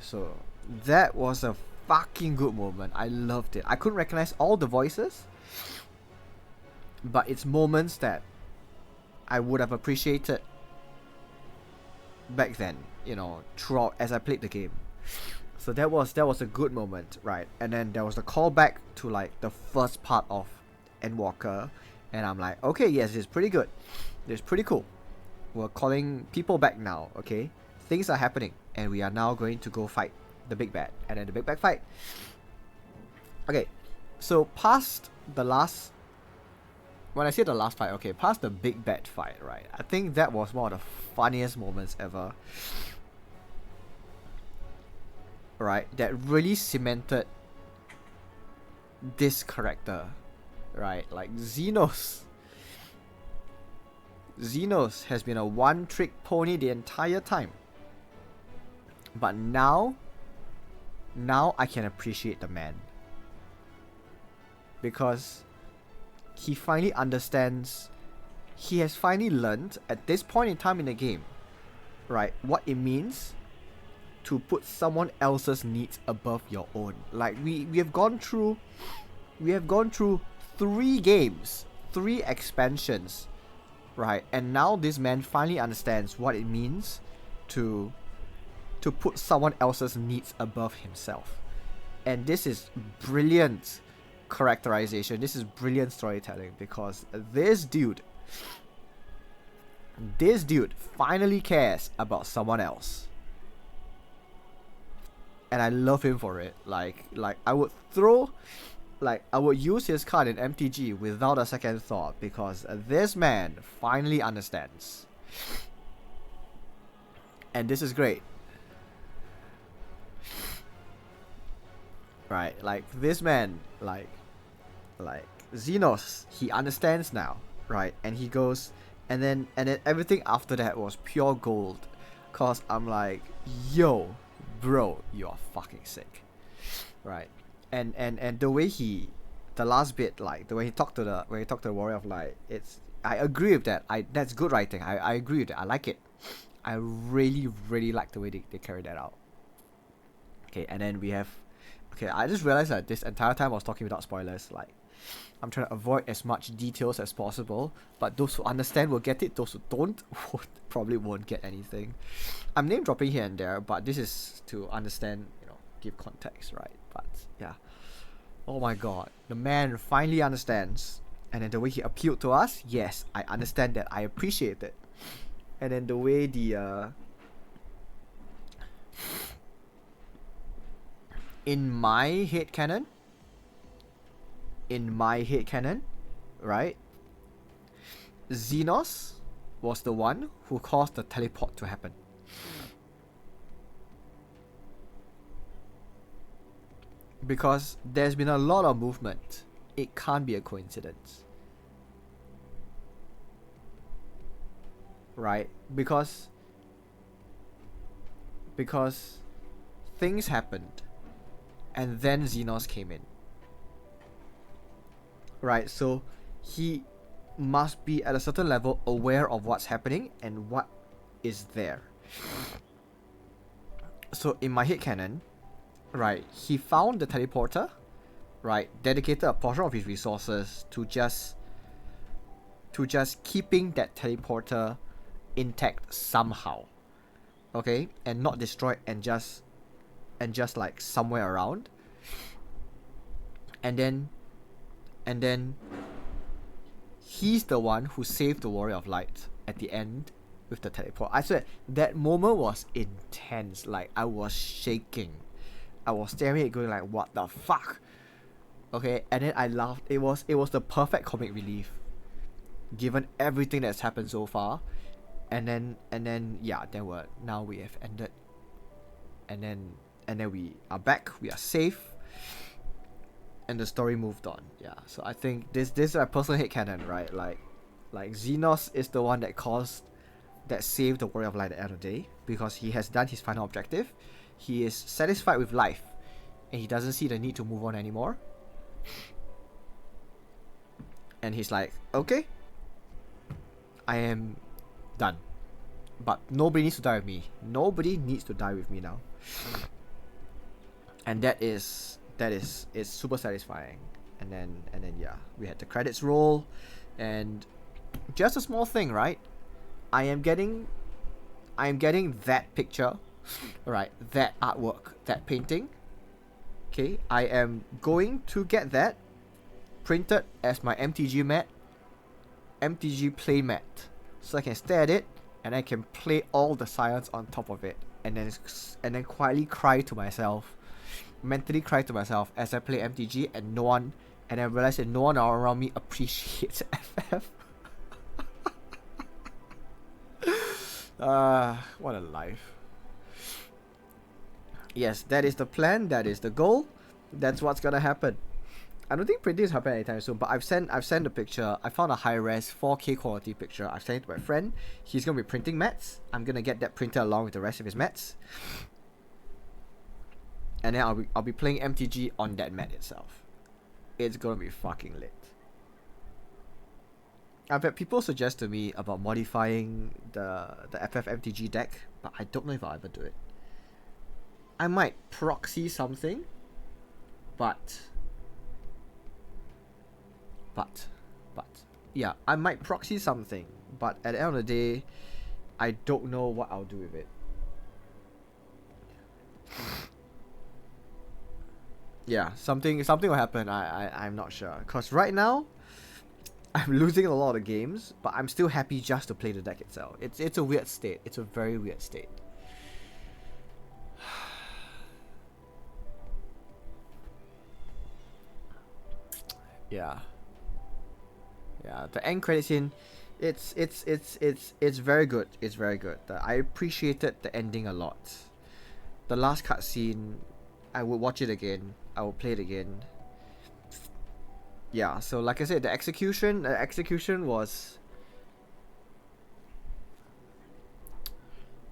So that was a fucking good moment. I loved it. I couldn't recognize all the voices, but it's moments that I would have appreciated back then, throughout as I played the game. So that was a good moment, right? And then there was the callback to like the first part of Endwalker, and I'm like, okay, yes, it's pretty good. It's pretty cool. We're calling people back now, okay? Things are happening, and we are now going to go fight the big bad, and then the big bad fight. Okay, so past the last, when I say the last fight, okay, past the big bad fight, right? I think that was one of the funniest moments ever. Right, that really cemented this character, right? Like Xenos has been a one-trick pony the entire time, but now I can appreciate the man, because he finally understands, he has finally learned at this point in time in the game, right, what it means to put someone else's needs above your own. Like we have gone through 3 games, 3 expansions, right? And now this man finally understands what it means to put someone else's needs above himself. And this is brilliant characterization. This is brilliant storytelling, because this dude finally cares about someone else. And I love him for it. Like I would use his card in MTG without a second thought, because this man finally understands. And this is great. Right, like this man, like Xenos, he understands now, right? And he goes, and then everything after that was pure gold. Cause I'm like, yo, bro, you are fucking sick, right? And the way the last bit, like the way he talked to the Warrior of Light, I agree with that. That's good writing. I agree with that. I like it. I really like the way they carry that out. Okay, and then we have, okay, I just realized that this entire time I was talking without spoilers. Like, I'm trying to avoid as much details as possible, but those who understand will get it. Those who don't probably won't get anything. I'm name dropping here and there, but this is to understand, give context, right? But yeah, oh my god, the man finally understands, and then the way he appealed to us, yes, I understand that, I appreciate it. And then the way in my headcanon, right, Xenos was the one who caused the teleport to happen. Because there's been a lot of movement. It can't be a coincidence. Right? Because things happened, and then Xenos came in. Right? So he must be at a certain level aware of what's happening and what is there. So in my headcanon, right, he found the teleporter, right, dedicated a portion of his resources to just keeping that teleporter intact somehow, okay, and not destroyed, and just like somewhere around. And then he's the one who saved the Warrior of Light at the end with the teleport. I swear that moment was intense. Like, I was shaking. I was staring at it going like, what the fuck? Okay, and then I laughed. It was the perfect comic relief, given everything that's happened so far. And then yeah, now we have ended. And then we are back. We are safe. And the story moved on. Yeah. So I think this is a personal headcanon, right? Like Xenos is the one that saved the Warrior of Light at the end of the day, because he has done his final objective. He is satisfied with life, and he doesn't see the need to move on anymore. And he's like, okay, I am done. But nobody needs to die with me. Nobody needs to die with me now. And that is it's super satisfying. And then yeah, we had the credits roll, and just a small thing, right? I am getting that picture, right? That artwork, that painting. Okay, I am going to get that printed as my MTG play mat, so I can stare at it and I can play all the science on top of it, and then quietly cry to myself, mentally cry to myself as I play MTG, and I realize that no one around me appreciates FF. What a life. Yes, that is the plan, that is the goal, that's what's gonna happen. I don't think printing is happening anytime soon, but I've sent a picture. I found a high res 4K quality picture. I've sent it to my friend. He's gonna be printing mats. I'm gonna get that printed along with the rest of his mats, and then I'll be playing MTG on that mat itself. It's gonna be fucking lit. I've had people suggest to me about modifying the FF MTG deck, but I don't know if I'll ever do it. I might proxy something, but yeah, I might proxy something, but at the end of the day, I don't know what I'll do with it. Yeah, something will happen. I'm not sure, cause right now I'm losing a lot of games, but I'm still happy just to play the deck itself. It's a weird state. It's a very weird state. Yeah. Yeah, the end credit scene, it's very good. It's very good. I appreciated the ending a lot. The last cutscene, I would watch it again. I would play it again. Yeah, so like I said, the execution was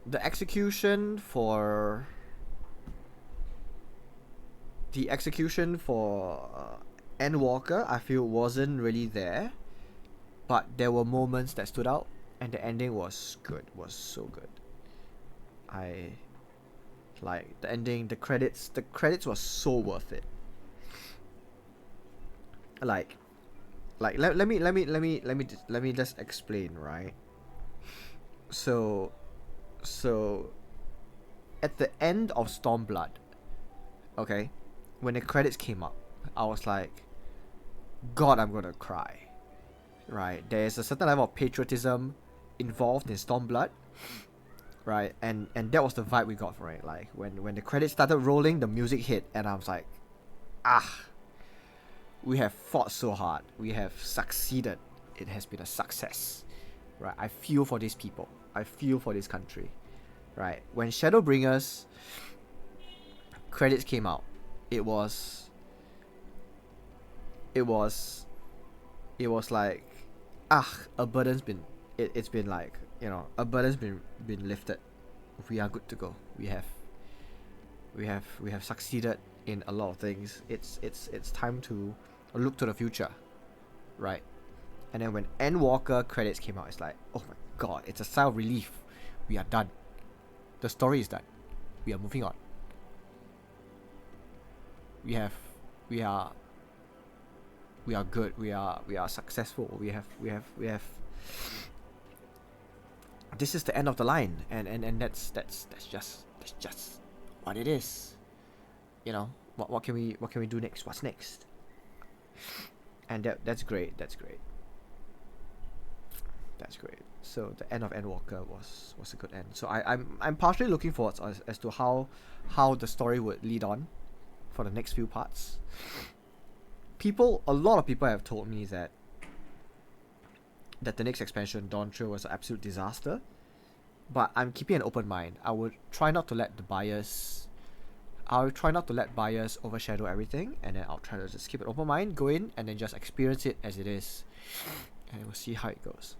the execution for Endwalker, I feel wasn't really there. But there were moments that stood out, and the ending was good, was so good. I like the ending, the credits was so worth it. Like let me just explain, right? So at the end of Stormblood, okay, when the credits came up, I was like, God, I'm gonna cry. Right, there's a certain level of patriotism involved in Stormblood, right, and that was the vibe we got from it. Like when the credits started rolling, the music hit, and I was like, we have fought so hard, we have succeeded, it has been a success, right? I feel for these people, I feel for this country, right? When Shadowbringers credits came out, it was like, a burden's been, it's been like, a burden's been lifted. We are good to go. We have succeeded in a lot of things. It's time to look to the future, right? And then when Endwalker credits came out, it's like, oh my God, it's a sigh of relief. We are done. The story is done. We are moving on. We are good. We are successful. We have. This is the end of the line, and that's just what it is. What can we do next? What's next? And that's great. That's great. So the end of Endwalker was a good end. So I'm partially looking forward as to how the story would lead on for the next few parts. A lot of people have told me that the next expansion, Dawn Trail, was an absolute disaster. But I'm keeping an open mind. I would try not to let bias overshadow everything, and then I'll try to just keep an open mind, go in, and then just experience it as it is, and we'll see how it goes.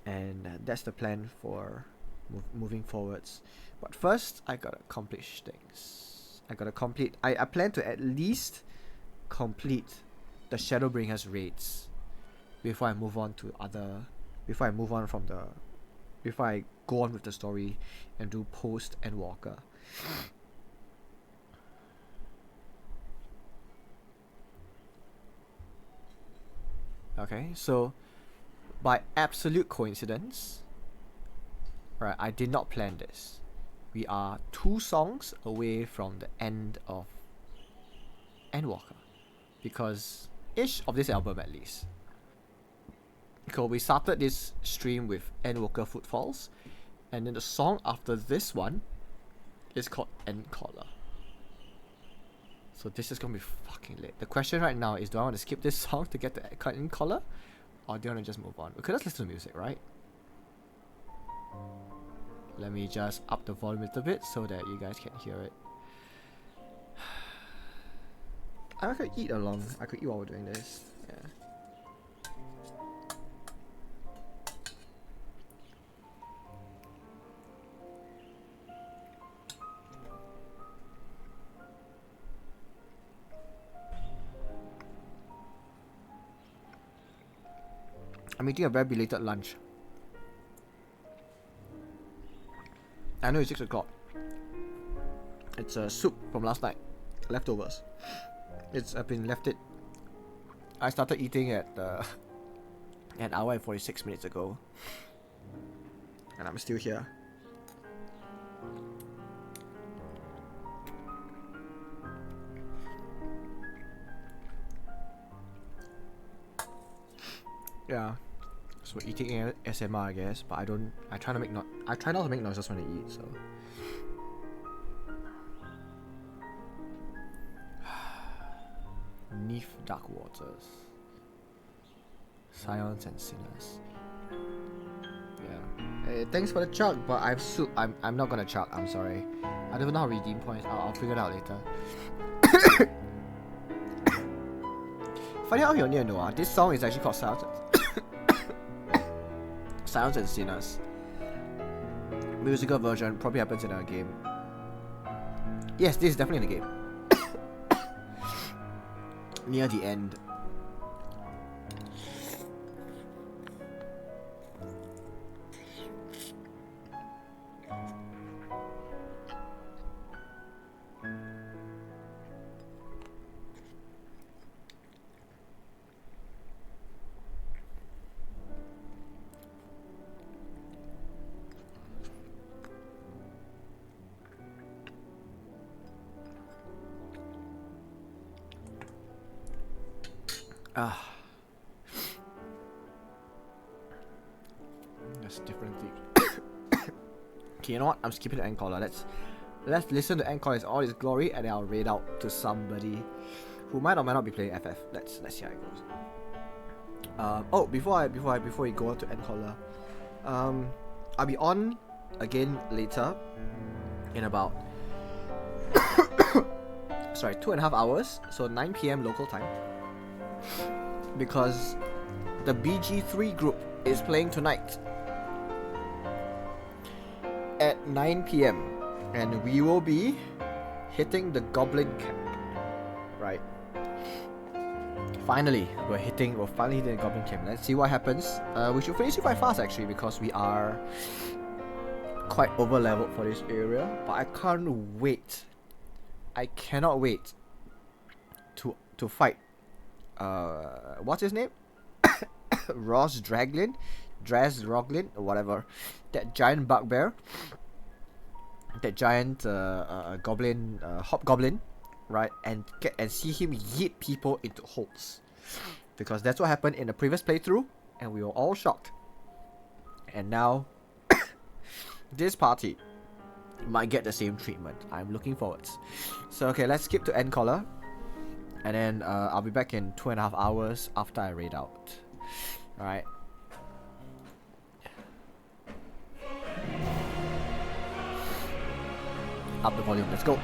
And that's the plan for moving forwards. But first, I gotta accomplish things. I plan to at least complete the Shadowbringers raids before I move on to other, before I move on from the, before I go on with the story and do post endwalker. Okay, so by absolute coincidence, right, I did not plan this. We are 2 songs away from the end of Endwalker, because ish of this album at least. Because we started this stream with Endwalker Footfalls, and then the song after this one is called Endcaller. So this is gonna be fucking late. The question right now is, do I want to skip this song to get the Endcaller, or do I want to just move on? Okay, let's listen to music, right? Let me just up the volume a little bit so that you guys can hear it. I could eat along. I could eat while we're doing this. Yeah. I'm eating a very belated lunch. I know it's 6 o'clock. It's a soup from last night. Leftovers. I've been left it. I started eating at an hour and 46 minutes ago. And I'm still here. Yeah. So we're eating ASMR, I guess, but I try not to make noises when I eat, so. Neath Dark Waters. Scions and Sinners. Yeah. Hey, thanks for the chug, but I'm not gonna chug, I'm sorry. I don't even know how to redeem points. I'll figure it out later. Funny how you know, this song is actually called Scions and Sinners. Musical version probably happens in a game. Yes, this is definitely in the game. Near the end. That's different thing. Okay, you know what? I'm skipping the Endcaller. Let's listen to Endcaller in all its glory, and then I'll raid out to somebody who might or might not be playing FF. Let's see how it goes. Oh, before we go on to Endcaller, I'll be on again later in about 2.5 hours, so 9 PM local time. Because the BG3 group is playing tonight at 9 PM, and we will be hitting the Goblin Camp. Right. Finally, we're finally hitting the Goblin Camp. Let's see what happens. We should finish it quite fast actually, because we are quite over leveled for this area. But I can't wait. I cannot wait to fight. What's his name? Draz Roglin, or whatever. That giant bugbear. That giant goblin, hobgoblin, right? And see him yeet people into holes, because that's what happened in the previous playthrough, and we were all shocked. And now, this party might get the same treatment. I'm looking forward. So okay, let's skip to Endcaller. And then I'll be back in 2.5 hours after I raid out. Alright. Up the volume, let's go.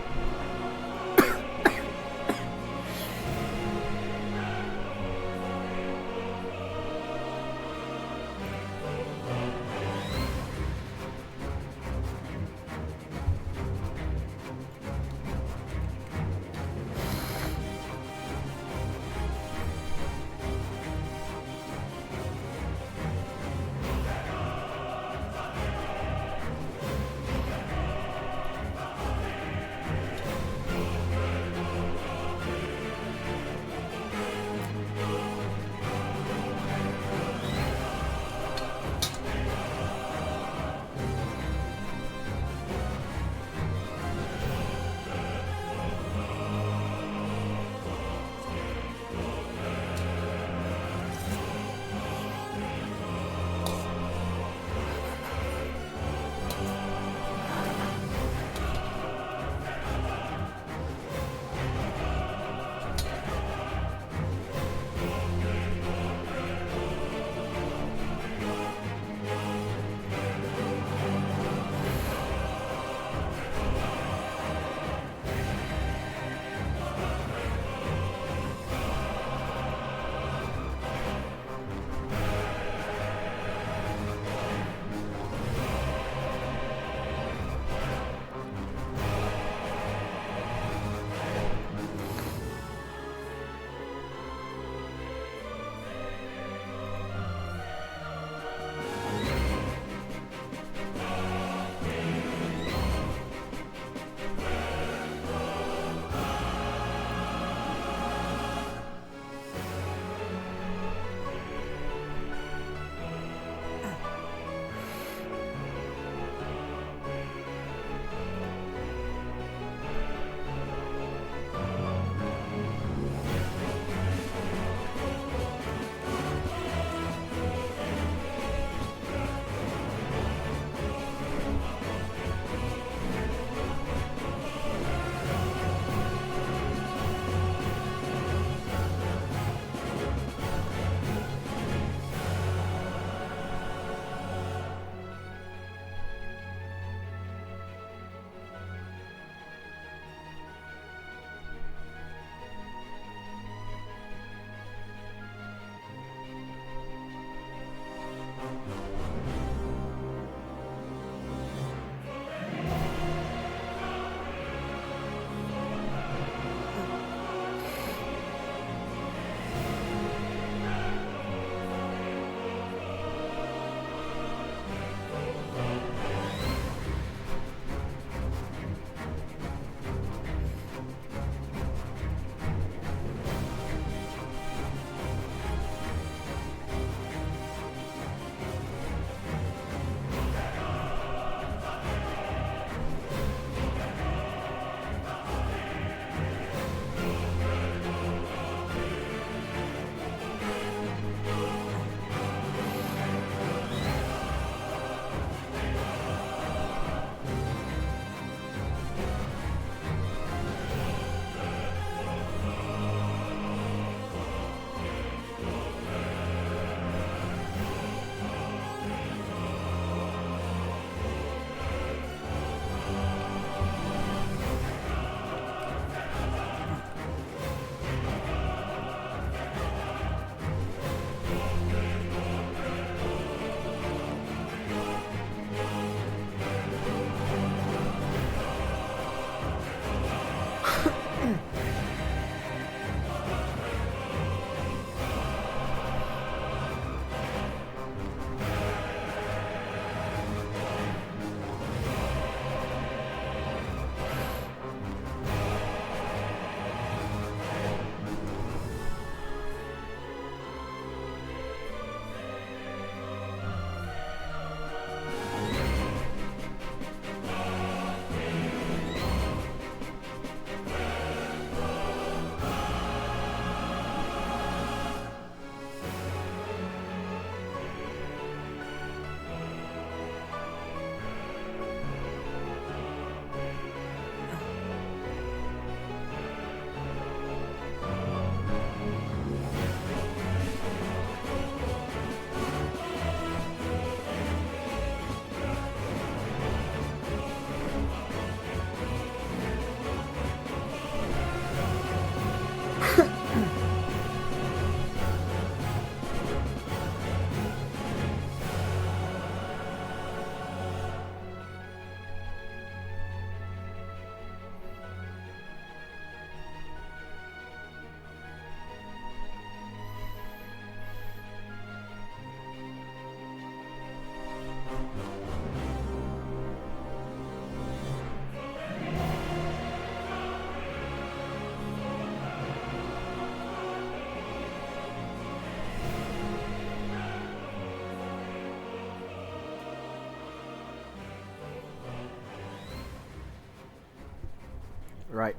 Right.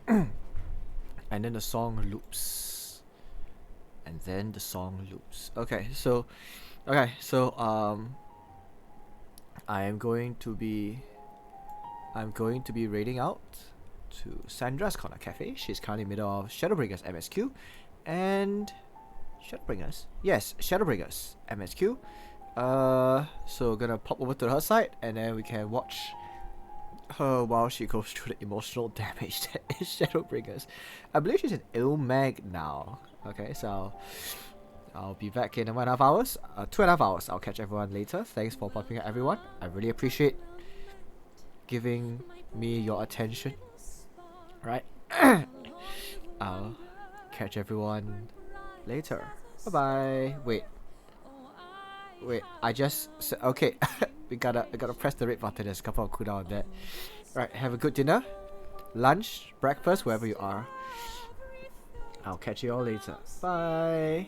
And then the song loops. And then the song loops. Okay, so I'm going to be raiding out to Sandra's Corner Cafe. She's currently middle of Shadowbringers MSQ. And Shadowbringers? Yes, Shadowbringers MSQ. So gonna pop over to her side and then we can watch her while she goes through the emotional damage that is Shadowbringers. I believe she's an Ilmag now. Okay, so I'll be back in 1.5 hours. 2.5 hours. I'll catch everyone later. Thanks for popping out, everyone. I really appreciate giving me your attention. Right? I'll catch everyone later. Bye bye. Wait. I just said okay. I gotta press the red button. There's a couple of cooldown on that. Right. Have a good dinner, lunch, breakfast, wherever you are. I'll catch you all later. Bye.